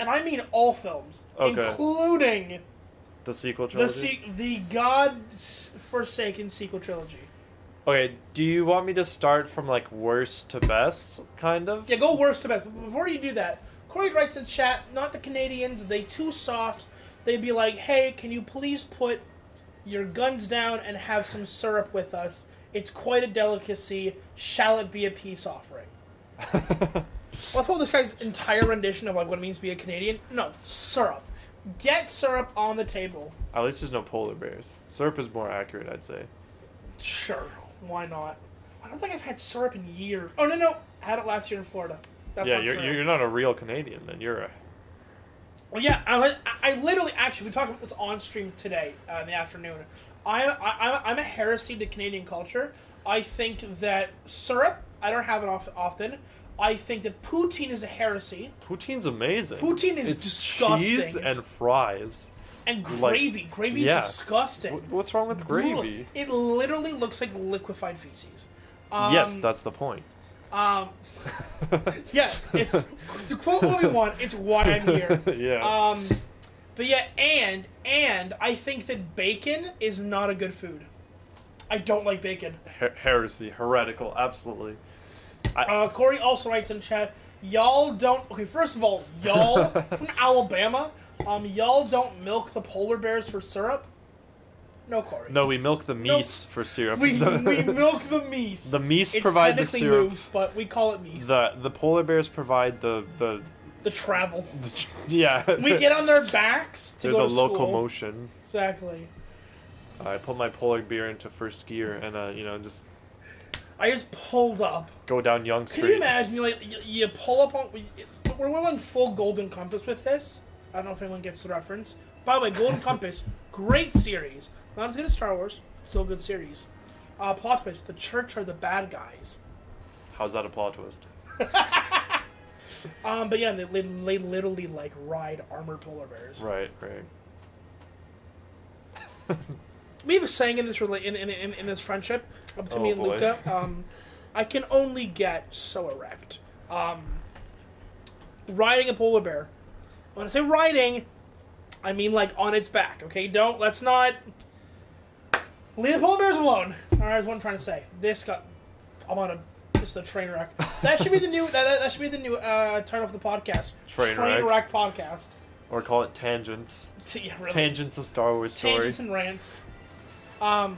S1: and I mean all films, including
S2: the sequel trilogy,
S1: the God-forsaken sequel trilogy.
S2: Okay, do you want me to start from, like, worst to best, kind of?
S1: Yeah, go worst to best. But before you do that, Corey writes in chat, not the Canadians, they too soft. They'd be like, hey, can you please put your guns down and have some syrup with us? It's quite a delicacy. Shall it be a peace offering? Well, I thought this guy's entire rendition of, like, what it means to be a Canadian. No, syrup. Get syrup on the table.
S2: At least there's no polar bears. Syrup is more accurate, I'd say.
S1: Sure. Why not? I don't think I've had syrup in years. Oh, no. I had it last year in Florida. That's
S2: yeah,
S1: not
S2: you're not a real Canadian, then. You're a...
S1: Well, yeah, I literally, actually, we talked about this on stream today in the afternoon. I'm a heresy to Canadian culture. I think that syrup, I don't have it often. I think that poutine is a heresy.
S2: Poutine's amazing.
S1: Poutine is disgusting.
S2: Cheese and fries.
S1: And gravy.
S2: Like,
S1: Gravy is disgusting.
S2: What's wrong with gravy?
S1: It literally looks like liquefied feces.
S2: Yes, that's the point.
S1: Yes, it's to quote Obi-Wan, it's why I'm here.
S2: Yeah.
S1: But yeah, and I think that bacon is not a good food. I don't like bacon.
S2: Heresy, heretical, absolutely.
S1: Corey also writes in chat, y'all don't... Okay, first of all, y'all from Alabama, y'all don't milk the polar bears for syrup? No, Corey.
S2: No, we milk the meese for syrup.
S1: We milk the meese.
S2: The meese provide the syrup.
S1: It's moose, but we call it meese.
S2: The polar bears provide the
S1: travel.
S2: Yeah.
S1: We get on their backs to go to school.
S2: They're the locomotion.
S1: Exactly.
S2: I put my polar bear into first gear and just...
S1: I just pulled up.
S2: Go down Young Street.
S1: Can you imagine, you pull up on... We're going full Golden Compass with this. I don't know if anyone gets the reference. By the way, Golden Compass, great series. Not as good as Star Wars, still a good series. Plot twist, the church are the bad guys.
S2: How's that a plot twist?
S1: But yeah, they literally, like, ride armored polar bears.
S2: Right.
S1: We have a saying in in this friendship between me and
S2: boy.
S1: Luca. I can only get so erect. Riding a polar bear. When I say riding, I mean like on its back. Okay, let's not leave the polar bears alone. All right, that's what I'm trying to say. Just a train wreck. That should be the new. That should be the new title of the podcast.
S2: Train
S1: wreck podcast.
S2: Or call it Tangents.
S1: Yeah, really.
S2: Tangents, a Star Wars story.
S1: Tangents and rants. But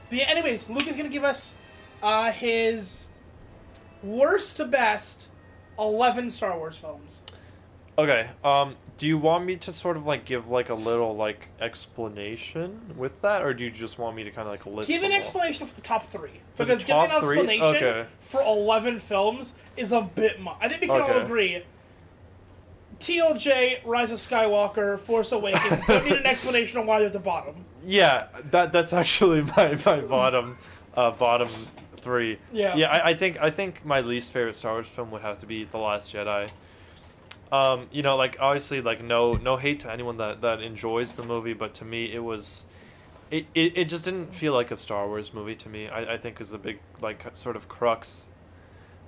S1: yeah, anyways, Luke is going to give us his worst to best 11 Star Wars films.
S2: Okay, do you want me to sort of, like, give, like, a little, like, explanation with that? Or do you just want me to kind of, like, list
S1: Give an
S2: them all?
S1: explanation for the top 3.
S2: For the
S1: Because giving an
S2: top three?
S1: explanation
S2: Okay.
S1: for 11 films is a bit much. I think we can all
S2: Okay.
S1: agree. TLJ, Rise of Skywalker, Force Awakens don't need an explanation on why they're at the bottom.
S2: Yeah, that's actually my bottom 3.
S1: Yeah.
S2: Yeah, I think my least favorite Star Wars film would have to be The Last Jedi. You know, like, obviously, like, no hate to anyone that enjoys the movie, but to me it just didn't feel like a Star Wars movie to me. I think is the big, like, sort of crux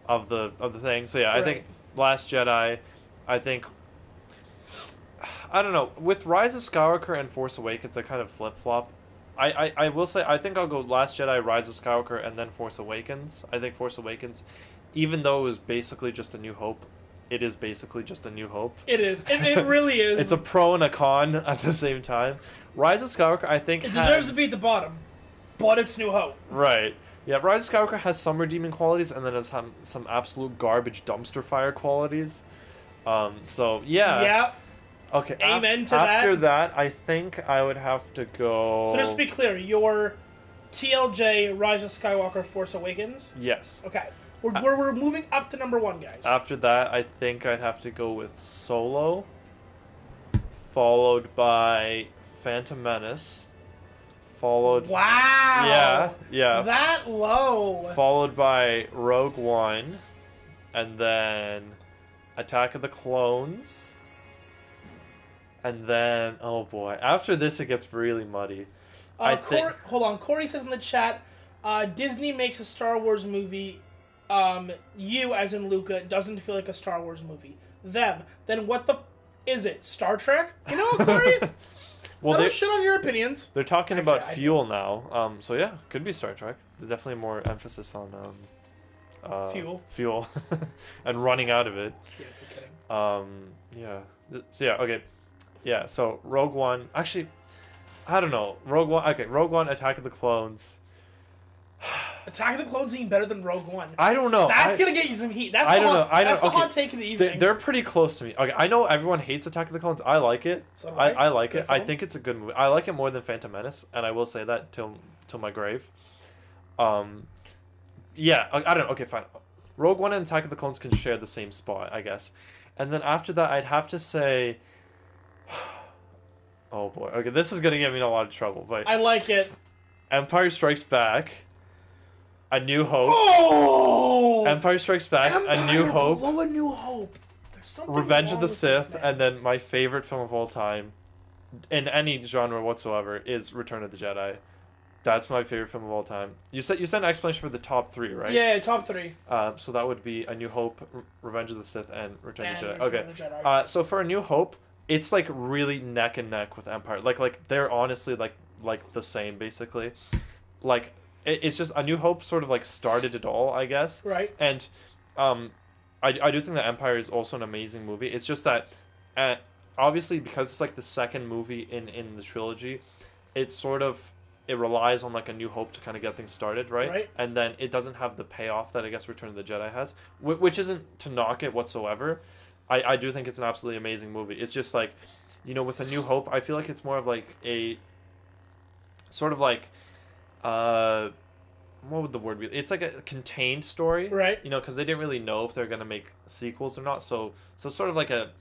S2: of the thing. So yeah, I think Last Jedi, I think, I don't know, with Rise of Skywalker and Force Awakens I kind of flip-flop. I will say I think I'll go Last Jedi, Rise of Skywalker, and then Force Awakens. I think Force Awakens, even though it was basically just A New Hope, it is basically just A New Hope.
S1: It is. It really is.
S2: It's a pro and a con at the same time. Rise of Skywalker, I think,
S1: It deserves to be at the bottom, but it's New Hope.
S2: Right. Yeah, Rise of Skywalker has some redeeming qualities, and then has some absolute garbage dumpster fire qualities. So, yeah.
S1: Yeah.
S2: Okay.
S1: Amen to that.
S2: After that, I think I would have to go...
S1: So just to be clear, your TLJ, Rise of Skywalker, Force Awakens?
S2: Yes.
S1: Okay. We're moving up to number 1, guys.
S2: After that, I think I'd have to go with Solo, followed by Phantom Menace, followed...
S1: Wow!
S2: Yeah.
S1: That low!
S2: Followed by Rogue One, and then Attack of the Clones, and then, oh boy, after this it gets really muddy.
S1: Hold on, Corey says in the chat, Disney makes a Star Wars movie, you, as in Luca, doesn't feel like a Star Wars movie. Them. Then what the... is it? Star Trek? You know what, Corey?
S2: Well,
S1: I don't shit on your opinions.
S2: They're talking
S1: Actually,
S2: about fuel now, so yeah, could be Star Trek. There's definitely more emphasis on fuel, and running out of it.
S1: Yeah, you're kidding.
S2: Yeah. So yeah, okay, yeah. So Rogue One, actually, I don't know. Rogue One, okay. Rogue One, Attack of the Clones.
S1: Attack of the Clones even better than Rogue One.
S2: I don't know.
S1: That's gonna get you some heat. That's
S2: I
S1: the
S2: don't know.
S1: That's the hot take of the evening.
S2: They're pretty close to me. Okay, I know everyone hates Attack of the Clones. I like it.
S1: So do
S2: I like
S1: Good
S2: it. I
S1: film.
S2: think it's a good movie. I like it more than Phantom Menace, and I will say that till my grave. Yeah, I don't know. Okay, fine. Rogue One and Attack of the Clones can share the same spot, I guess. And then after that, I'd have to say... Oh boy. Okay, this is going to get me in a lot of trouble, but...
S1: I like it.
S2: Empire Strikes Back, A New Hope...
S1: Oh!
S2: Empire Strikes Back, A New Hope...
S1: Below A New Hope. There's something
S2: Revenge of
S1: wrong
S2: the
S1: with
S2: Sith,
S1: this man.
S2: and then my favorite film of all time, in any genre whatsoever, is Return of the Jedi. That's my favorite film of all time. You said an explanation for the top 3, right?
S1: Yeah, top 3.
S2: So that would be A New Hope, Revenge of the Sith, and Return of the Jedi.
S1: Return
S2: Okay.
S1: of the Jedi.
S2: So for A New Hope, it's like really neck and neck with Empire. Like they're honestly like the same basically. Like it's just A New Hope sort of like started it all, I guess.
S1: Right.
S2: And I do think that Empire is also an amazing movie. It's just that obviously because it's like the second movie in the trilogy, it relies on like A New Hope to kind of get things started, right? And then it doesn't have the payoff that I guess Return of the Jedi has, which isn't to knock it whatsoever. I do think it's an absolutely amazing movie. It's just like, you know, with A New Hope, I feel like it's more of like a sort of like, what would the word be? It's like a contained story,
S1: Right.
S2: You know, because they didn't really know if they're gonna make sequels or not. So sort of like a,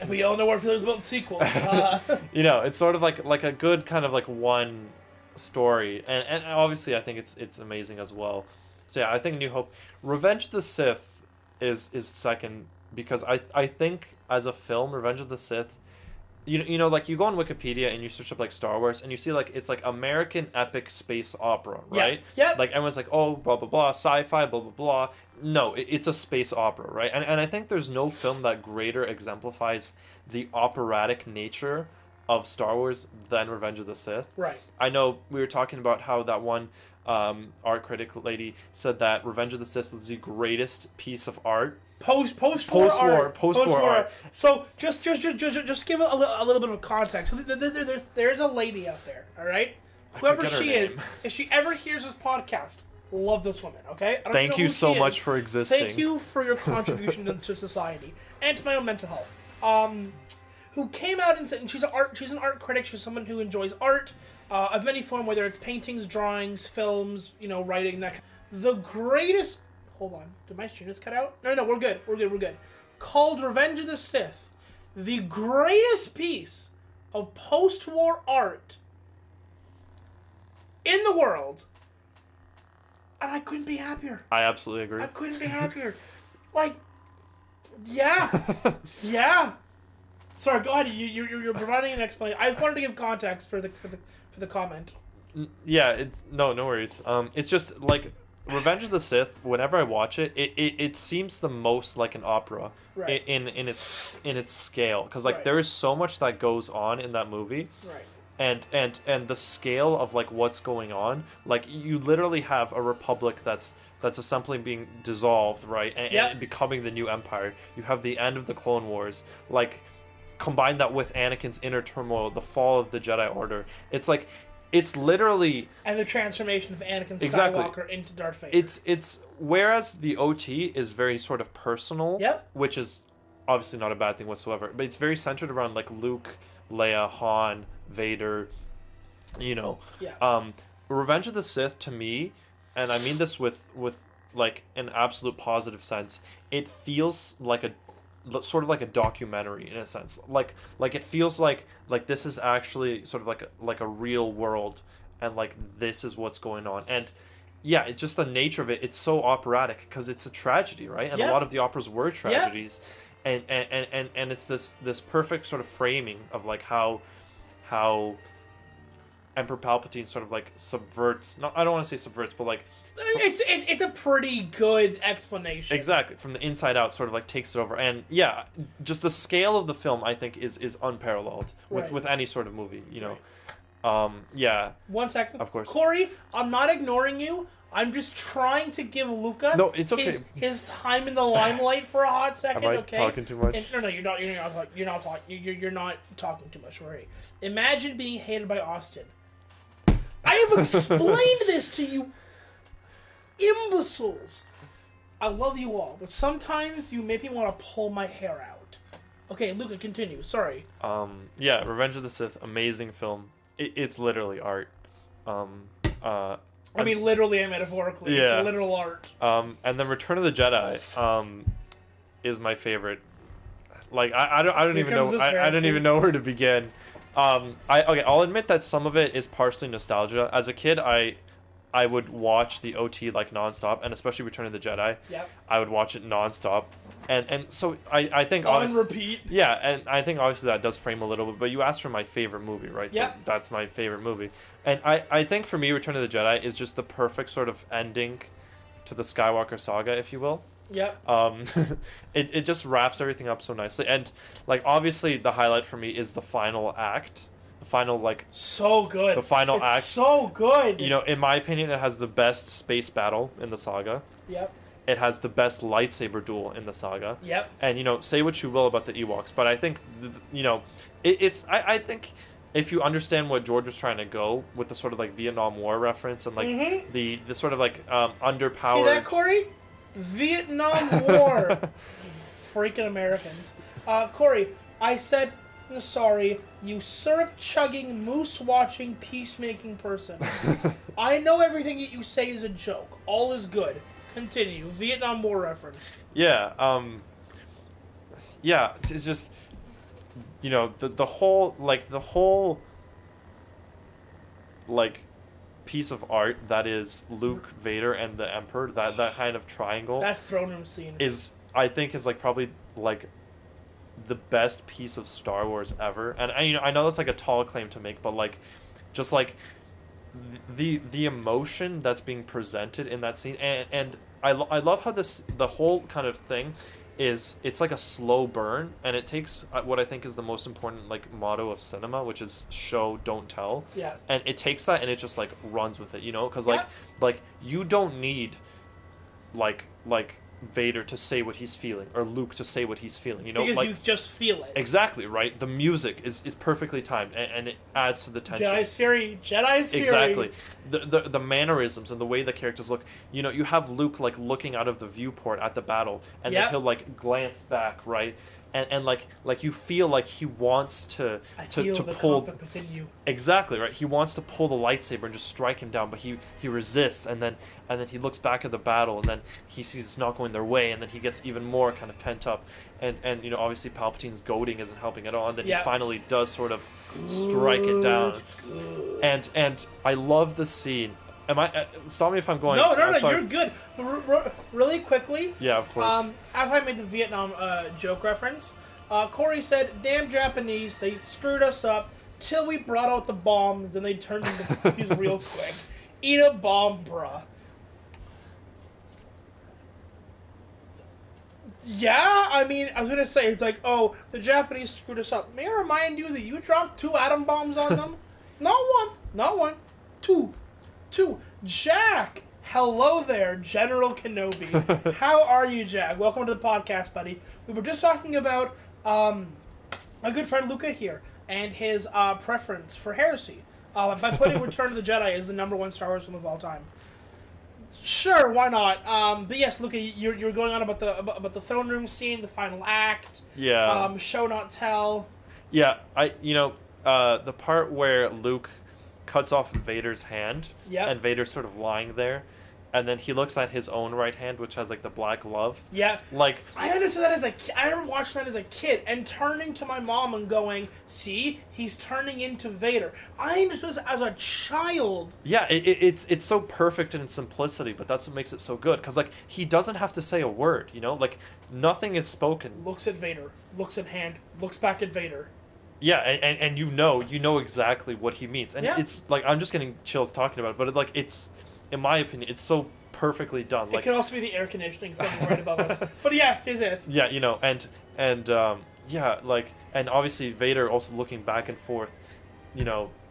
S1: And we all know our feelings about the sequel.
S2: you know, it's sort of like a good kind of like one story, and obviously I think it's amazing as well. So yeah, I think New Hope. Revenge of the Sith is second because I think as a film, Revenge of the Sith you know, like you go on Wikipedia and you search up like Star Wars and you see like it's like American epic space opera, right?
S1: Yeah. Yep.
S2: Like everyone's like, oh, blah blah blah, sci-fi, blah blah blah. No, it's a space opera, right? And I think there's no film that greater exemplifies the operatic nature of Star Wars than Revenge of the Sith.
S1: Right.
S2: I know we were talking about how that one art critic lady said that Revenge of the Sith was the greatest piece of art.
S1: Post-war
S2: art.
S1: So just give it a little bit of context. So there's a lady out there, all right? Whoever she is, if she ever hears this podcast, love this woman, okay?
S2: Thank you so much for existing.
S1: Thank you for your contribution to society and to my own mental health. Who came out and said, and she's an art critic. She's someone who enjoys art of many form, whether it's paintings, drawings, films, writing. The greatest. Hold on, did my stream just cut out? No, we're good. Called Revenge of the Sith, the greatest piece of post-war art in the world, and I couldn't be happier.
S2: I absolutely agree.
S1: I couldn't be happier. Like, yeah. Sorry, go ahead. You're providing an explanation. I just wanted to give context for the comment.
S2: Yeah, no worries. It's just like Revenge of the Sith. Whenever I watch it, it seems the most like an opera,
S1: right,
S2: in its scale, because like
S1: right,
S2: there is so much that goes on in that movie,
S1: right,
S2: and the scale of like what's going on. Like you literally have a republic that's essentially being dissolved, right, and becoming the new empire. You have the end of the Clone Wars, like. Combine that with Anakin's inner turmoil, the fall of the Jedi Order. It's like, it's literally...
S1: And the transformation of Anakin Skywalker into Darth Vader.
S2: It's whereas the OT is very sort of personal, which is obviously not a bad thing whatsoever, but it's very centered around like Luke, Leia, Han, Vader, Revenge of the Sith, to me, and I mean this with like an absolute positive sense, it feels like sort of like a documentary in a sense, like it feels like this is actually sort of like a real world, and like this is what's going on. And it's just the nature of it. It's so operatic because it's a tragedy, right? And a lot of the operas were tragedies, and it's this perfect sort of framing of like how Emperor Palpatine sort of like subverts. I don't want to say subverts, but like.
S1: It's a pretty good explanation.
S2: Exactly, from the inside out, sort of like takes it over, and just the scale of the film, I think, is unparalleled with any sort of movie,
S1: Right. 1 second,
S2: of course,
S1: Corey. I'm not ignoring you. I'm just trying to give Luca
S2: it's okay.
S1: his time in the limelight for a hot second.
S2: Am I
S1: okay,
S2: talking too much?
S1: No, you're not. You're not talking. You're not talking too much. Right? Imagine being hated by Austin. I have explained this to you. Imbeciles. I love you all, but sometimes you make me want to pull my hair out. Okay, Luca, continue. Sorry.
S2: Revenge of the Sith, amazing film. It's literally art.
S1: I mean, literally and metaphorically. Yeah. It's literal art.
S2: And then Return of the Jedi, is my favorite. Like I don't even know. I don't even know where to begin. I'll admit that some of it is partially nostalgia. As a kid, I would watch the OT like nonstop, and especially Return of the Jedi.
S1: Yep.
S2: I would watch it nonstop, and so I think
S1: on repeat.
S2: Yeah, and I think obviously that does frame a little bit. But you asked for my favorite movie, right?
S1: Yep.
S2: So that's my favorite movie, and I think for me, Return of the Jedi is just the perfect sort of ending to the Skywalker saga, if you will.
S1: Yep.
S2: It just wraps everything up so nicely, and like obviously the highlight for me is the final act.
S1: So good.
S2: The final act.
S1: So good.
S2: In my opinion, it has the best space battle in the saga.
S1: Yep.
S2: It has the best lightsaber duel in the saga.
S1: Yep.
S2: And say what you will about the Ewoks, but I think I think if you understand what George was trying to go with the sort of like Vietnam War reference and like the sort of like underpowered.
S1: See that, Corey? Vietnam War. Freaking Americans. Corey, I said. Sorry, you syrup-chugging, moose-watching, peacemaking person. I know everything that you say is a joke. All is good. Continue. Vietnam War reference.
S2: Yeah, it's just, the whole piece of art that is Luke, Vader, and the Emperor, that kind of triangle.
S1: That throne room scene.
S2: I think is like probably like the best piece of Star Wars ever. And I know that's like a tall claim to make, but like, just like the emotion that's being presented in that scene, and I love how the whole kind of thing is, it's like a slow burn, and it takes what I think is the most important like motto of cinema, which is show don't tell.
S1: Yeah.
S2: And it takes that and it just like runs with it, because
S1: Yeah.
S2: like you don't need like Vader to say what he's feeling, or Luke to say what he's feeling,
S1: Because
S2: like,
S1: you just feel it.
S2: exactly, right? The music is perfectly timed, and it adds to the tension.
S1: Jedi's Fury.
S2: Exactly. The mannerisms and the way the characters look. You have Luke like looking out of the viewport at the battle, and then he'll like glance back, right? And like you feel like he wants to
S1: feel the
S2: pull
S1: conflict within you.
S2: Exactly, right. He wants to pull the lightsaber and just strike him down, but he resists, and then he looks back at the battle, and then he sees it's not going their way, and then he gets even more kind of pent up, and obviously Palpatine's goading isn't helping at all, and then he finally does sort of strike it down. And I love the scene. Stop me if I'm going.
S1: No, you're good. Really quickly.
S2: Yeah, of course.
S1: After I made the Vietnam joke reference, Corey said, "Damn Japanese, they screwed us up till we brought out the bombs, then they turned into cookies real quick. Eat a bomb, bruh." Yeah, I mean, I was gonna say, it's like, oh, the Japanese screwed us up. May I remind you that you dropped 2 atom bombs on them? Not one, 2. Jack, hello there, General Kenobi. How are you, Jack? Welcome to the podcast, buddy. We were just talking about my good friend Luca here and his preference for heresy by putting Return of the Jedi as the #1 Star Wars film of all time. Sure, why not? But yes, Luca, you're going on about the throne room scene, the final act.
S2: Yeah.
S1: Show not tell.
S2: Yeah, the part where Luke cuts off Vader's hand, and Vader's sort of lying there, and then he looks at his own right hand, which has like the black glove.
S1: Yeah,
S2: like
S1: I understood that I remember watching that as a kid and turning to my mom and going, "See, he's turning into Vader." I understood this as a child.
S2: Yeah, it's so perfect in its simplicity, but that's what makes it so good, because like he doesn't have to say a word, like nothing is spoken.
S1: Looks at Vader, looks at hand, looks back at Vader.
S2: Yeah, and you know exactly what he means, and it's like, I'm just getting chills talking about it, but like it's, in my opinion, it's so perfectly done. Like,
S1: it could also be the air conditioning thing right above us, but yes.
S2: Yeah, and obviously Vader also looking back and forth.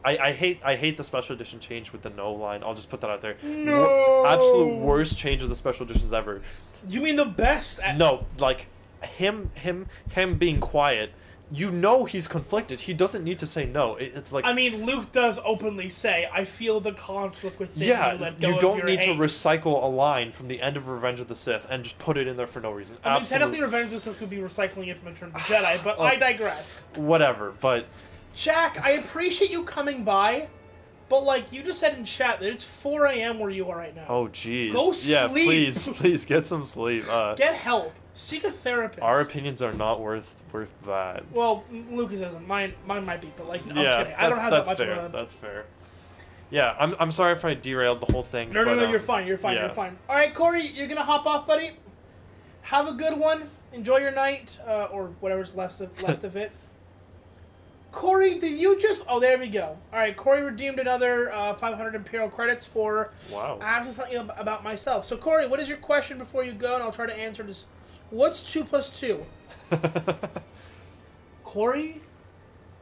S2: I hate the special edition change with the no line. I'll just put that out there.
S1: No,
S2: absolute worst change of the special editions ever.
S1: You mean the best?
S2: No, like him being quiet. He's conflicted. He doesn't need to say no. It's like,
S1: I mean, Luke does openly say, "I feel the conflict within you. Let go
S2: you
S1: of
S2: don't
S1: your
S2: need
S1: hate."
S2: to recycle a line from the end of Revenge of the Sith and just put it in there for no reason.
S1: I mean, technically, Revenge of the Sith could be recycling it from Return of the Jedi, but I digress.
S2: Whatever, but
S1: Jack, I appreciate you coming by, but like you just said in chat that it's 4 a.m. where you are right now.
S2: Oh, jeez.
S1: Go sleep.
S2: Yeah, please get some sleep.
S1: Get help. Seek a therapist.
S2: Our opinions are not worth that.
S1: Well, Lucas isn't. Mine might be, but like, I'm
S2: yeah,
S1: kidding. I don't have that much
S2: fair.
S1: of a...
S2: That's fair. Yeah, I'm sorry if I derailed the whole thing.
S1: No, you're fine. You're fine. All right, Corey, you're gonna hop off, buddy. Have a good one. Enjoy your night, or whatever's left of it. Corey, did you just... Oh, there we go. All right, Corey redeemed another 500 Imperial credits for...
S2: Wow.
S1: asking something about myself. So, Corey, what is your question before you go? And I'll try to answer this. What's 2 plus 2? Corey,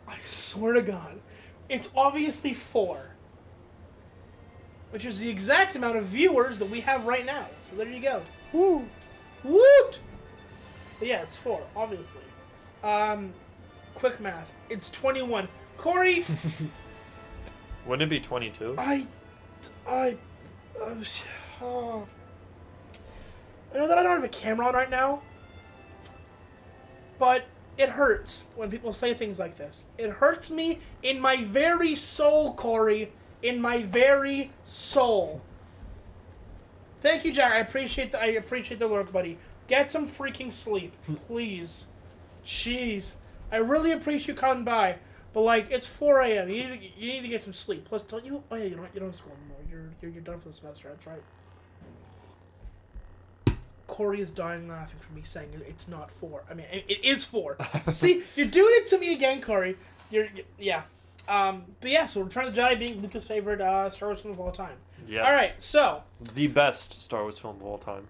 S1: I swear to God, it's obviously 4. Which is the exact amount of viewers that we have right now. So there you go. Woo! Woot! But yeah, it's 4, obviously. Quick math. It's 21. Corey!
S2: Wouldn't it be 22?
S1: I know that I don't have a camera on right now, but it hurts when people say things like this. It hurts me in my very soul, Corey. In my very soul. Thank you, Jack. I appreciate the work, buddy. Get some freaking sleep, please. Jeez. I really appreciate you coming by, but like, it's 4 a.m. You need to get some sleep. Plus, don't you? Oh yeah, you don't have school anymore. You're done for the semester. That's right. Corey is dying laughing for me saying it's not 4. I mean, it is 4. See, you're doing it to me again, Corey. Yeah. But yeah, so Return of the Jedi being Lucas' favorite Star Wars film of all time.
S2: Yes.
S1: All right, so
S2: the best Star Wars film of all time.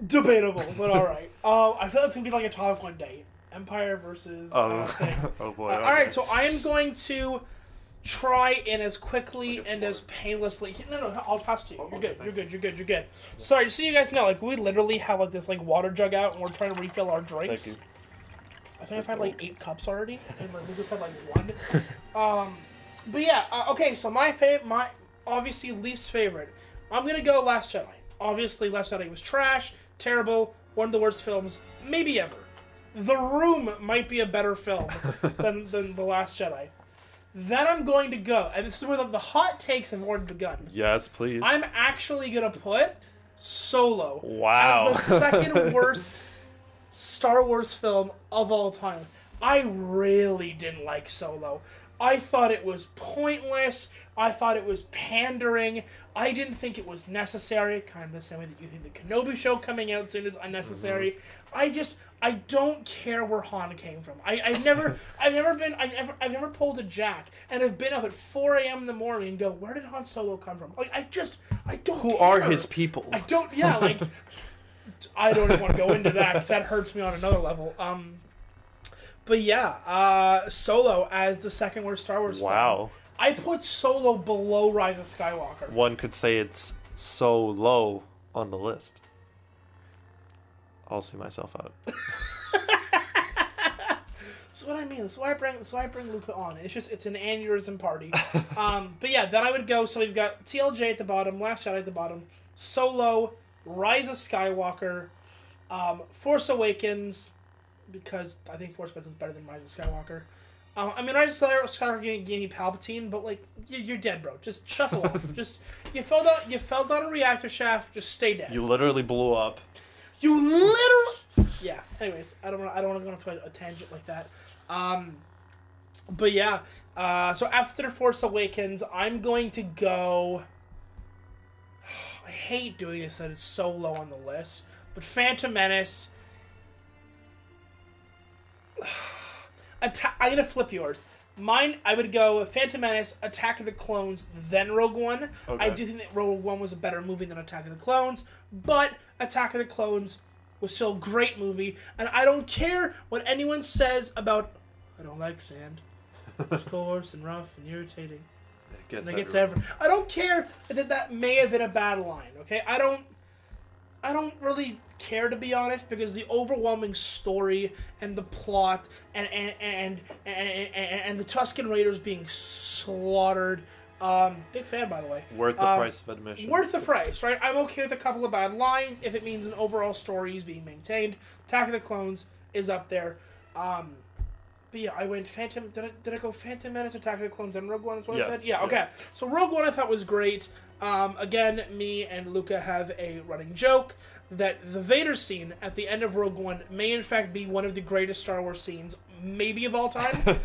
S1: Debatable, but all right. I feel it's gonna be like a topic one day. Empire versus thing.
S2: Oh boy.
S1: All right, so I am going to try and as quickly and as painlessly. No, I'll pass to you. You're good. Sorry, just so you guys know, like we literally have like this like water jug out, and we're trying to refill our drinks.
S2: Thank you.
S1: I think I've had like 8 cups already, and we just had like 1. But yeah, okay. So my obviously least favorite. I'm gonna go Last Jedi. Obviously, Last Jedi was trash, terrible, one of the worst films maybe ever. The Room might be a better film than The Last Jedi. Then I'm going to go, and this is where the hot takes have already begun.
S2: Yes, please.
S1: I'm actually going to put Solo
S2: Wow.
S1: as the second worst Star Wars film of all time. I really didn't like Solo. I thought it was pointless. I thought it was pandering. I didn't think it was necessary. Kind of the same way that you think the Kenobi show coming out soon is unnecessary. Mm-hmm. I don't care where Han came from. I've never pulled a Jack and have been up at 4 a.m. in the morning and go, where did Han Solo come from? Like I don't.
S2: Who
S1: care.
S2: are his people?
S1: I don't. Yeah, like I don't even want to go into that because that hurts me on another level. But yeah, Solo as the second worst Star Wars film.
S2: Wow.
S1: I put Solo below Rise of Skywalker.
S2: One could say it's so low on the list. I'll see myself out.
S1: So what I mean, so I bring Luca on. It's an aneurysm party. But yeah, then I would go. So we've got TLJ at the bottom, Last Jedi at the bottom, Solo, Rise of Skywalker, Force Awakens, because I think Force Awakens is better than Rise of Skywalker. I mean, Rise of Skywalker gave me Palpatine, but like you're dead, bro. Just shuffle off. Just you fell down a reactor shaft. Just stay dead.
S2: You literally blew up.
S1: You literally. Yeah. Anyways, I don't want to go into a tangent like that. But yeah. So after Force Awakens, I'm going to go. I hate doing this. That it's so low on the list. But Phantom Menace. I'm gonna flip yours. Mine, I would go Phantom Menace, Attack of the Clones, then Rogue One. Okay. I do think that Rogue One was a better movie than Attack of the Clones, but Attack of the Clones was still a great movie, and I don't care what anyone says about, I don't like sand. It's coarse and rough and irritating. It gets everywhere. I don't care that may have been a bad line, okay? I don't really care, to be honest, because the overwhelming story and the plot and the Tusken Raiders being slaughtered. Big fan, by the way.
S2: Worth the price of admission.
S1: Worth the price, right? I'm okay with a couple of bad lines if it means an overall story is being maintained. Attack of the Clones is up there. But yeah, I went Phantom. Did I go Phantom Menace, Attack of the Clones, and Rogue One? Is what I said. Yeah. Okay. So Rogue One I thought was great. Again, me and Luca have a running joke that the Vader scene at the end of Rogue One may in fact be one of the greatest Star Wars scenes, maybe of all time.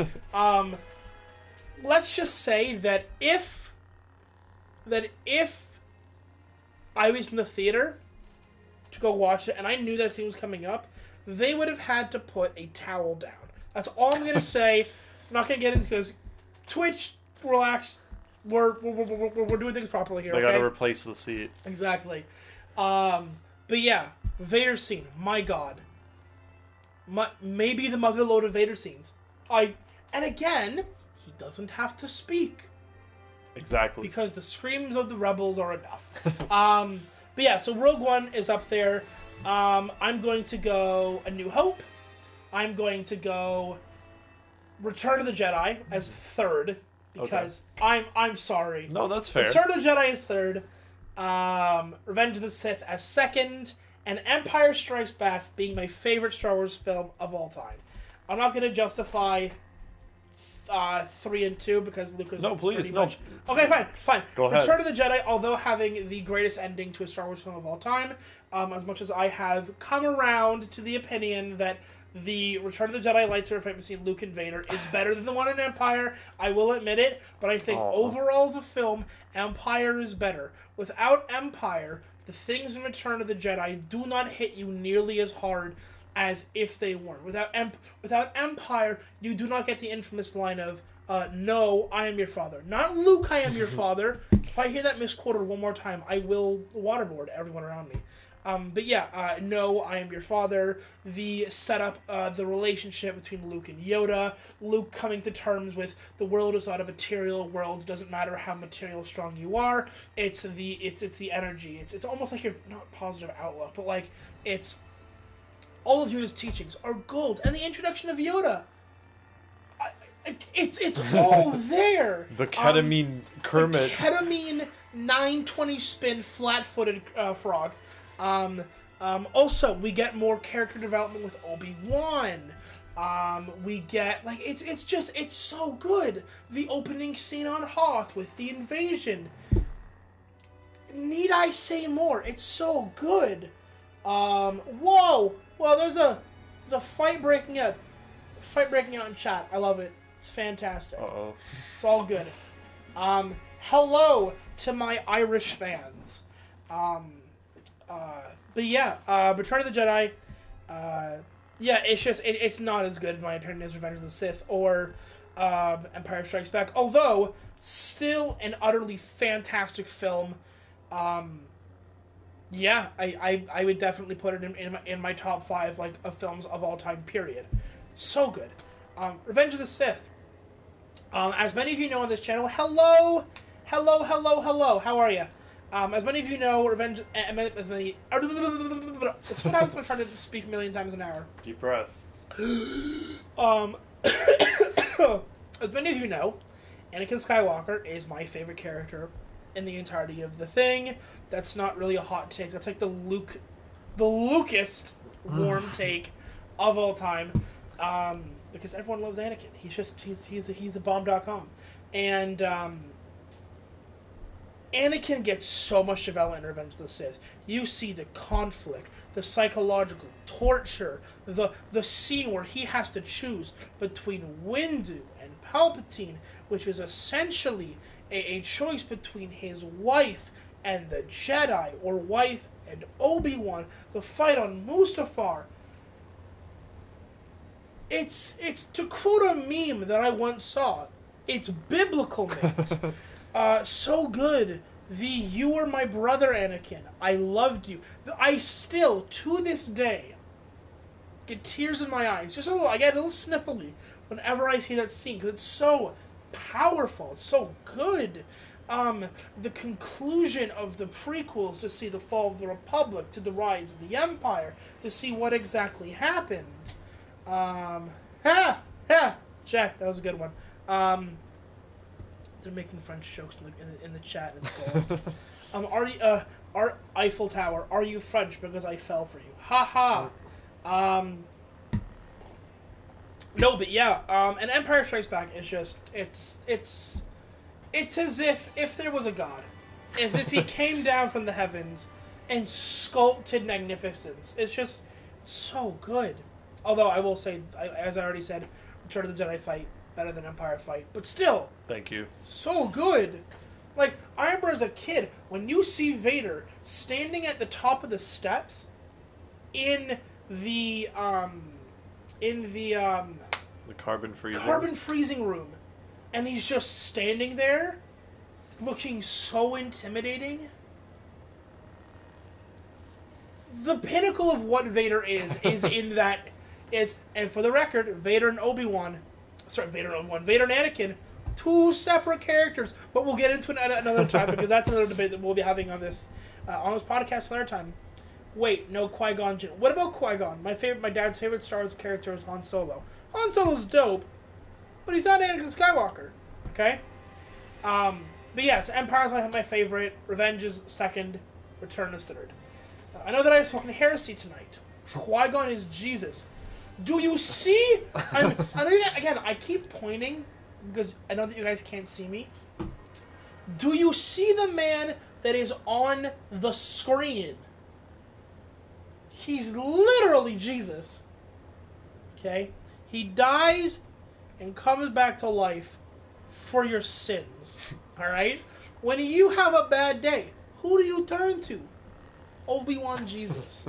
S1: Let's just say that if I was in the theater to go watch it and I knew that scene was coming up, they would have had to put a towel down. That's all I'm gonna say. I'm not gonna get into because Twitch, relax. We're doing things properly here.
S2: They gotta replace the seat.
S1: Exactly. But yeah, Vader scene. My God. Maybe the mother load of Vader scenes. And again, he doesn't have to speak.
S2: Exactly. Because
S1: the screams of the rebels are enough. But yeah, so Rogue One is up there. I'm going to go A New Hope. I'm going to go Return of the Jedi as third. Because I'm sorry.
S2: No, that's fair.
S1: Return of the Jedi is third. Revenge of the Sith as second. And Empire Strikes Back being my favorite Star Wars film of all time. I'm not going to justify 3 and 2 because Lucas.
S2: No, please,
S1: no. Okay, fine.
S2: Go ahead.
S1: Return of the Jedi, although having the greatest ending to a Star Wars film of all time, as much as I have come around to the opinion that the Return of the Jedi lightsaber fight between Luke and Vader is better than the one in Empire, I will admit it, but I think overall as a film, Empire is better. Without Empire, the things in Return of the Jedi do not hit you nearly as hard as if they weren't. Without Empire, you do not get the infamous line of, no, I am your father. Not Luke, I am your father. If I hear that misquoted one more time, I will waterboard everyone around me. But yeah, no, I am your father. The setup, the relationship between Luke and Yoda. Luke coming to terms with the world is not a material world. It doesn't matter how material strong you are. It's the energy. It's almost like your not positive outlook, but like it's all of Yoda's teachings are gold, and the introduction of Yoda. It's all there.
S2: The ketamine Kermit.
S1: The ketamine 920 spin flat-footed frog. Also, we get more character development with Obi-Wan. We get, like, it's so good. The opening scene on Hoth with the invasion. Need I say more? It's so good. Whoa! Well, there's a fight breaking out. Fight breaking out in chat. I love it. It's fantastic.
S2: Uh-oh.
S1: It's all good. Hello to my Irish fans. But yeah, Return of the Jedi, yeah, it's just, it's not as good in my opinion as Revenge of the Sith or Empire Strikes Back, although still an utterly fantastic film. Yeah, I would definitely put it in my top 5 like of films of all time, period. So good. Revenge of the Sith. As many of you know on this channel, hello, how are you? As many of you know, Revenge... That's what happens when I try to speak a million times an hour.
S2: Deep breath.
S1: As many of you know, Anakin Skywalker is my favorite character in the entirety of the thing. That's not really a hot take. That's like the Lucist warm take of all time. Because everyone loves Anakin. He's a bomb.com. And, Anakin gets so much development in Revenge of the Sith. You see the conflict, the psychological torture, the scene where he has to choose between Windu and Palpatine, which is essentially a choice between his wife and the Jedi, or wife and Obi-Wan, the fight on Mustafar. It's to quote a meme that I once saw, it's biblical, mate. So good. You were my brother, Anakin. I loved you. I still, to this day, get tears in my eyes. I get a little sniffly whenever I see that scene, because it's so powerful. It's so good. The conclusion of the prequels, to see the fall of the Republic, to the rise of the Empire, to see what exactly happened. Jack, that was a good one. They're making French jokes in the chat. It's gold. Our Eiffel Tower. Are you French because I fell for you? Ha ha. No, but yeah. And Empire Strikes Back is just it's as if there was a god, as if he came down from the heavens and sculpted magnificence. It's just so good. Although I will say, as I already said, Return of the Jedi fight better than Empire fight, but still,
S2: thank you.
S1: So good. Like, I remember as a kid when you see Vader standing at the top of the steps in the
S2: carbon
S1: freezing room, and he's just standing there, looking so intimidating. The pinnacle of what Vader is in that is, and for the record, Vader and Anakin, 2 separate characters, but we'll get into it another time because that's another debate that we'll be having on this podcast another time. Wait, no, Qui-Gon Jinn. What about Qui-Gon? My dad's favorite Star Wars character is Han Solo. Han Solo's dope, but he's not Anakin Skywalker. Okay? But yes, Empire's my favorite, Revenge is second, Return is third. I know that I've spoken heresy tonight. Qui-Gon is Jesus. Do you see? I keep pointing because I know that you guys can't see me. Do you see the man that is on the screen? He's literally Jesus. Okay? He dies and comes back to life for your sins. Alright? When you have a bad day, who do you turn to? Obi-Wan Jesus.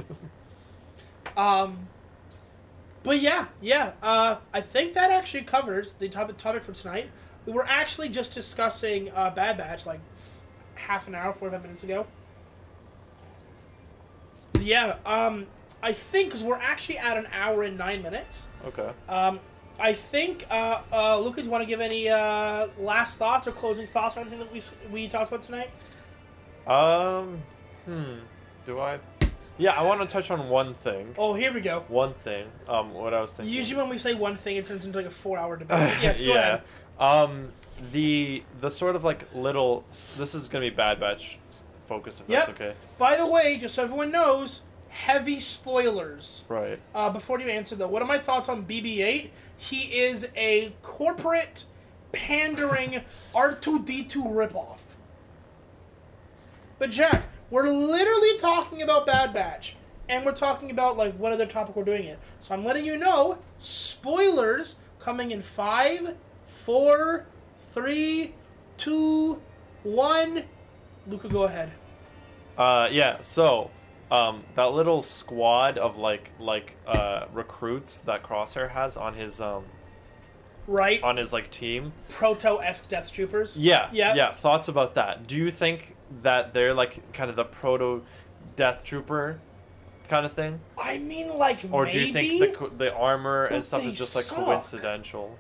S1: But yeah. I think that actually covers the topic for tonight. We were actually just discussing Bad Batch like half an hour, 45 minutes ago. Yeah, I think, because we're actually at an hour and 9 minutes.
S2: Okay.
S1: I think, Lucas, do you want to give any last thoughts or closing thoughts on anything that we talked about tonight?
S2: Do I? Yeah, I want to touch on one thing.
S1: Oh, here we go.
S2: One thing. What I was thinking.
S1: Usually when we say one thing, it turns into like a 4-hour debate. Yes, go ahead.
S2: The sort of like little. This is gonna be Bad Batch focused, if that's okay.
S1: By the way, just so everyone knows, heavy spoilers.
S2: Right.
S1: Before you answer though, what are my thoughts on BB-8? He is a corporate pandering R2-D2 ripoff. But Jack, we're literally talking about Bad Batch, and we're talking about like what other topic we're doing it. So I'm letting you know, spoilers coming in 5, 4, 3, 2, 1. Luca, go ahead.
S2: So that little squad of like recruits that Crosshair has on his
S1: right
S2: on his like team,
S1: proto-esque Death Troopers.
S2: Yeah. Thoughts about that? Do you think that they're like kind of the proto Death Trooper kind of thing?
S1: I mean, like,
S2: or
S1: maybe,
S2: do you think the armor and stuff is just like
S1: suck.
S2: coincidental?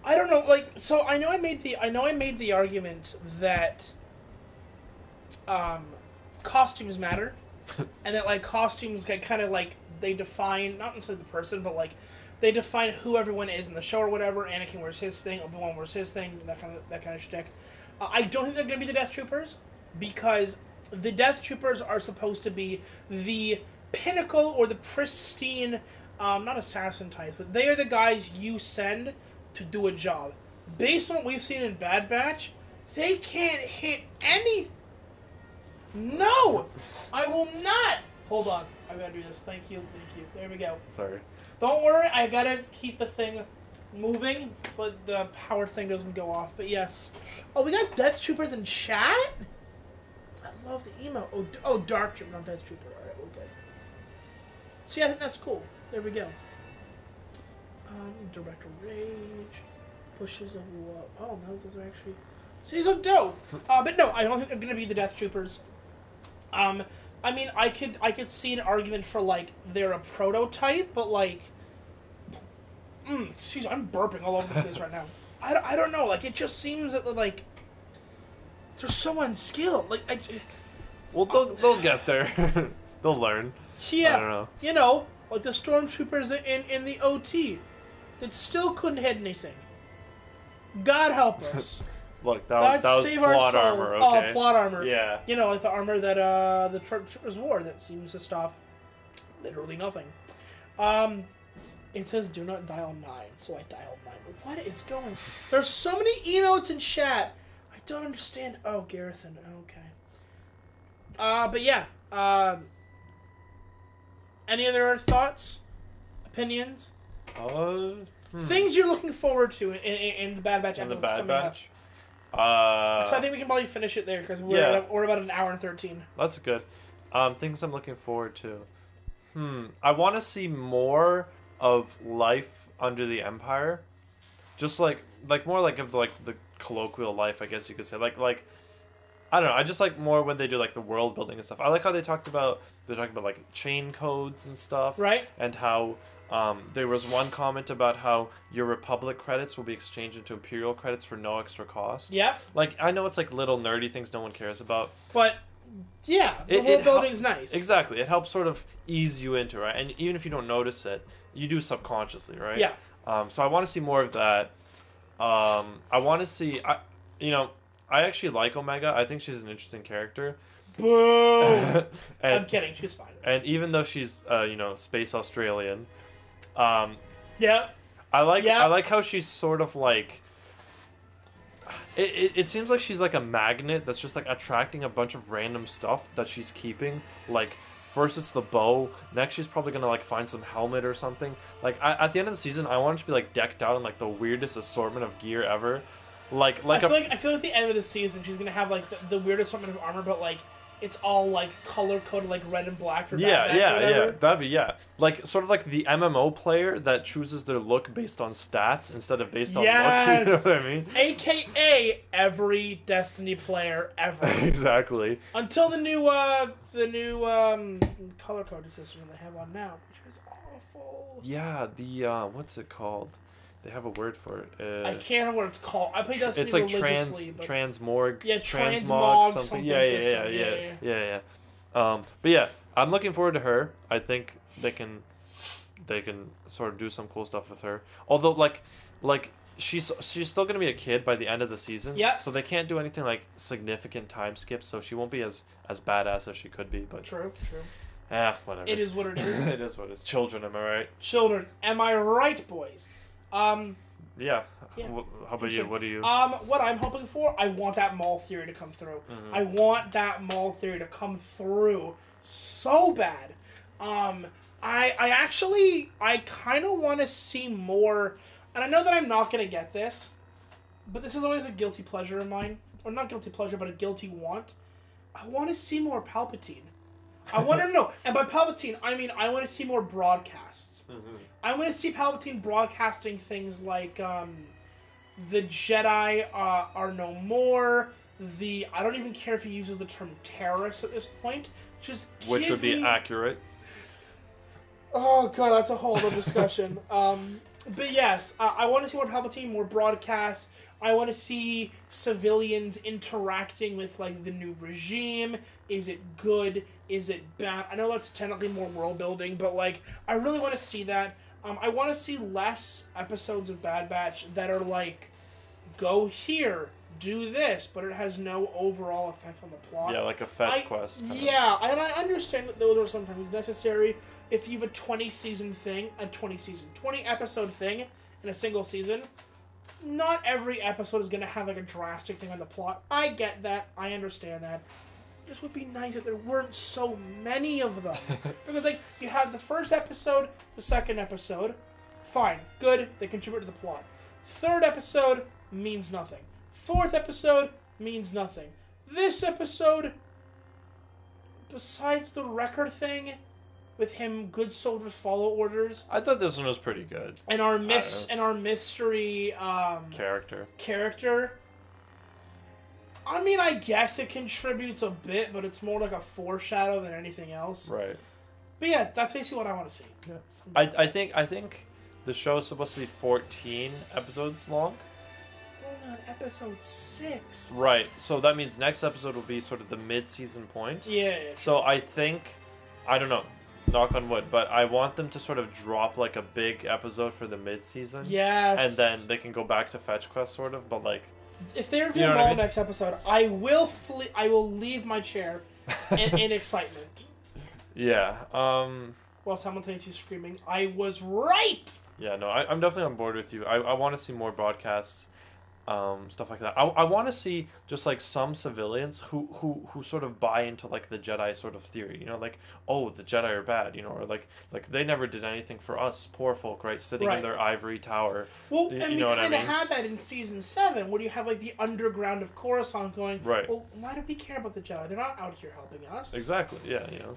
S1: I don't know. Like, so I know I made the argument that costumes matter, and that like costumes get kind of like they define not necessarily the person, but like they define who everyone is in the show or whatever. Anakin wears his thing, Obi-Wan wears his thing, that kind of shtick. I don't think they're going to be the Death Troopers, because the Death Troopers are supposed to be the pinnacle or the pristine, not assassin types, but they are the guys you send to do a job. Based on what we've seen in Bad Batch, they can't hit any. No! I will not! Hold on. I gotta do this. Thank you. There we go.
S2: Sorry.
S1: Don't worry, I gotta keep the thing moving, but the power thing doesn't go off. But yes. Oh, we got Death Troopers in chat? I love the emo. Oh, Dark Trooper, not Death Trooper. Alright, we're good. So yeah, I think that's cool. There we go. Director Rage. Bushes of Love. Oh, those are actually... See, so dope. But no, I don't think they're gonna be the Death Troopers. I mean, I could see an argument for, like, they're a prototype, but, like... excuse me, I'm burping all over the place right now. I don't know, like, it just seems that, like... They're so unskilled. Like,
S2: well, they'll get there. They'll learn.
S1: Yeah.
S2: I don't know.
S1: You know, like the stormtroopers in the OT that still couldn't hit anything. God help us.
S2: Look, that was plot armor, okay?
S1: Oh, plot armor.
S2: Yeah.
S1: You know, like the armor that the troopers wore that seems to stop literally nothing. It says do not dial 9, so I dialed 9. What is going? There's so many emotes in chat. I don't understand. Oh, Garrison. Okay. But yeah. Any other thoughts? Opinions? Things you're looking forward to in the Bad Batch episodes
S2: in the Bad
S1: coming
S2: Batch?
S1: up. So I think we can probably finish it there, because we're about an hour and 13.
S2: That's good. Things I'm looking forward to. I want to see more of life under the Empire. Just like more like of like the colloquial life, I guess you could say. Like I don't know. I just like more when they do like the world building and stuff. I like how they're talking about like chain codes and stuff,
S1: right?
S2: And how there was one comment about how your Republic credits will be exchanged into Imperial credits for no extra cost.
S1: Yeah.
S2: Like I know it's like little nerdy things no one cares about,
S1: but yeah, the world building's nice.
S2: Exactly, it helps sort of ease you into it, right? And even if you don't notice it, you do subconsciously, right?
S1: Yeah.
S2: So I want to see more of that. I want to see, I actually like Omega. I think she's an interesting character.
S1: Boo! I'm kidding. She's fine.
S2: And even though she's, space Australian,
S1: yeah,
S2: I like how she's sort of like. It seems like she's like a magnet that's just like attracting a bunch of random stuff that she's keeping. Like first it's the bow, next she's probably gonna like find some helmet or something. Like at the end of the season, I want her to be like decked out in like the weirdest assortment of gear ever. I feel like
S1: at the end of the season she's gonna have like the weirdest assortment of armor, but like it's all like color coded, like red and black for
S2: Yeah,
S1: Bad Batch or
S2: yeah,
S1: whatever.
S2: yeah. That'd be like sort of like the MMO player that chooses their look based on stats instead of based on look. You know what I mean?
S1: AKA every Destiny player ever.
S2: Exactly.
S1: Until the new color coded system they have on now, which is awful.
S2: Yeah, the what's it called? They have a word for it.
S1: I can't remember what it's called. I play Destiny
S2: it's like
S1: religiously, but
S2: transmorg.
S1: yeah,
S2: transmog
S1: something
S2: Yeah.
S1: system.
S2: But yeah, I'm looking forward to her. I think they can sort of do some cool stuff with her. Although like she's still gonna be a kid by the end of the season.
S1: Yeah.
S2: So they can't do anything like significant time skips. So she won't be as badass as she could be. But
S1: True.
S2: whatever.
S1: It is what it is.
S2: It is what it is. Children, am I right?
S1: Children, am I right, boys?
S2: Yeah.
S1: Yeah.
S2: How about you? What do you?
S1: What I'm hoping for, I want that mall theory to come through.
S2: Mm-hmm.
S1: I want that mall theory to come through so bad. I kind of want to see more, and I know that I'm not going to get this, but this is always a guilty pleasure of mine. Or not guilty pleasure, but a guilty want. I want to see more Palpatine. I want to know, and by Palpatine, I mean I want to see more broadcasts.
S2: Mm-hmm.
S1: I want to see Palpatine broadcasting things like the Jedi are no more. I don't even care if he uses the term terrorists at this point.
S2: Which would be accurate.
S1: Oh god, that's a whole other discussion. But yes, I want to see more Palpatine, more broadcasts. I want to see civilians interacting with like the new regime. Is it good? Is it bad? I know that's technically more world building, but like I really want to see that. I want to see less episodes of Bad Batch that are like, go here, do this, but it has no overall effect on the plot.
S2: Yeah, like a fetch quest.
S1: Yeah, and I understand that those are sometimes necessary. If you have a 20 episode thing in a single season, not every episode is going to have like a drastic thing on the plot. I get that. I understand that. This would be nice if there weren't so many of them. Because like you have the first episode, the second episode, fine, good, they contribute to the plot. Third episode means nothing. Fourth episode means nothing. This episode, besides the record thing, with him, good soldiers follow orders.
S2: I thought this one was pretty good.
S1: And our mystery
S2: character.
S1: I mean, I guess it contributes a bit, but it's more like a foreshadow than anything else.
S2: Right.
S1: But yeah, that's basically what I want to see.
S2: Yeah. I think the show is supposed to be 14 episodes long.
S1: We're on episode 6.
S2: Right. So that means next episode will be sort of the mid-season point.
S1: Yeah.
S2: So I think, I don't know, knock on wood, but I want them to sort of drop like a big episode for the mid-season.
S1: Yes.
S2: And then they can go back to Fetch Quest sort of, but like...
S1: If they reveal Maul next episode, I will leave my chair in excitement.
S2: Yeah.
S1: While simultaneously screaming, I was right!
S2: Yeah, no, I'm definitely on board with you. I want to see more broadcasts. Stuff like that. I want to see just like some civilians who sort of buy into like the Jedi sort of theory, you know, like, oh, the Jedi are bad, you know, or like they never did anything for us poor folk, right, sitting in their ivory tower.
S1: Well, and we kind of had that in season 7, where you have like the underground of Coruscant going,
S2: right,
S1: well, why do we care about the Jedi? They're not out here helping us.
S2: Exactly. Yeah, you know.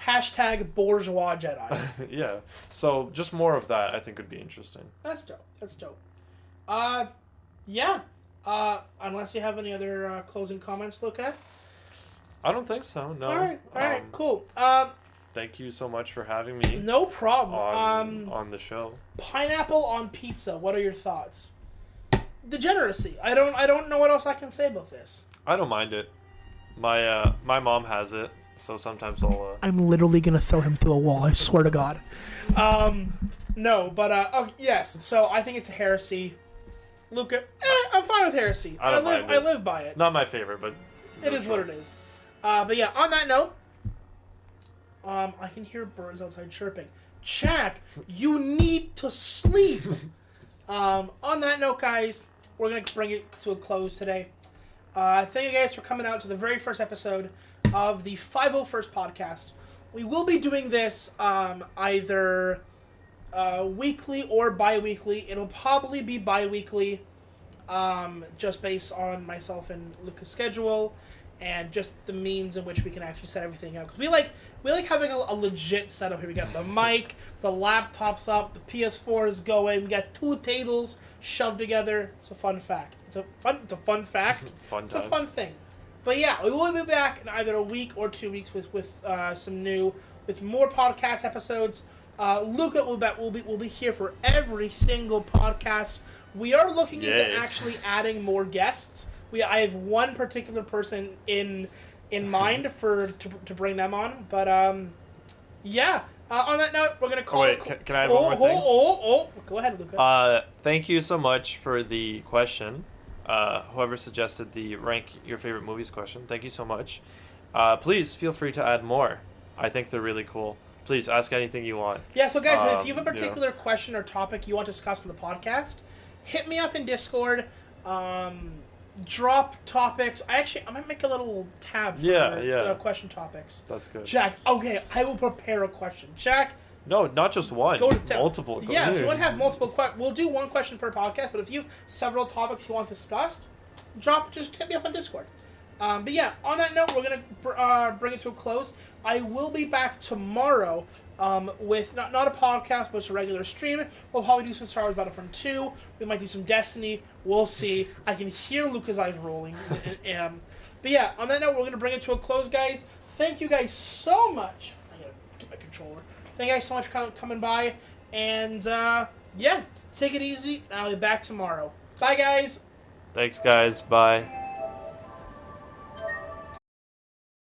S1: # bourgeois Jedi.
S2: Yeah. So just more of that, I think, would be interesting.
S1: That's dope. Yeah. Unless you have any other closing comments, Luca?
S2: I don't think so, no.
S1: Alright, cool.
S2: Thank you so much for having me.
S1: No problem.
S2: On the show.
S1: Pineapple on pizza, what are your thoughts? Degeneracy. I don't know what else I can say about this.
S2: I don't mind it. My mom has it, so sometimes I'll...
S1: I'm literally gonna throw him through a wall, I swear to God. No, but, yes, so I think it's a heresy. Luca, I'm fine with heresy. I live by it.
S2: Not my favorite, but
S1: it is what it is. But yeah, on that note, I can hear birds outside chirping. Chad, you need to sleep. On that note, guys, we're gonna bring it to a close today. Thank you guys for coming out to the very first episode of the 501st podcast. We will be doing this either weekly or bi-weekly. It'll probably be bi-weekly, just based on myself and Luca's schedule and just the means in which we can actually set everything up. Because we like having a legit setup here. We got the mic, the laptop's up, the PS4 is going. We got 2 tables shoved together. It's a fun fact. It's a fun fact.
S2: Fun
S1: It's
S2: time.
S1: a fun thing. But yeah, we will be back in either a week or 2 weeks with more podcast episodes. Luca will be here for every single podcast. We are looking into actually adding more guests. I have one particular person in mind to bring them on. But yeah. On that note, we're gonna call.
S2: Wait, can I have one more thing?
S1: Go ahead, Luca.
S2: Thank you so much for the question. Whoever suggested the rank your favorite movies question, thank you so much. Please feel free to add more. I think they're really cool. Please ask anything you want.
S1: Yeah, so guys, if you have a particular question or topic you want to discuss on the podcast, hit me up in Discord. Drop topics. I might make a little tab for question topics.
S2: That's good.
S1: Jack, okay, I will prepare a question. Jack.
S2: No, not just one. Multiple.
S1: If you want to have multiple questions, we'll do one question per podcast, but if you have several topics you want discussed, just hit me up on Discord. But yeah, on that note, we're going to bring it to a close. I will be back tomorrow with not a podcast, but it's a regular stream. We'll probably do some Star Wars Battlefront 2. We might do some Destiny. We'll see. I can hear Luca's eyes rolling. But yeah, on that note, we're going to bring it to a close, guys. Thank you guys so much. I got to get my controller. Thank you guys so much for coming by. And yeah, take it easy. I'll be back tomorrow. Bye, guys.
S2: Thanks, guys. Bye.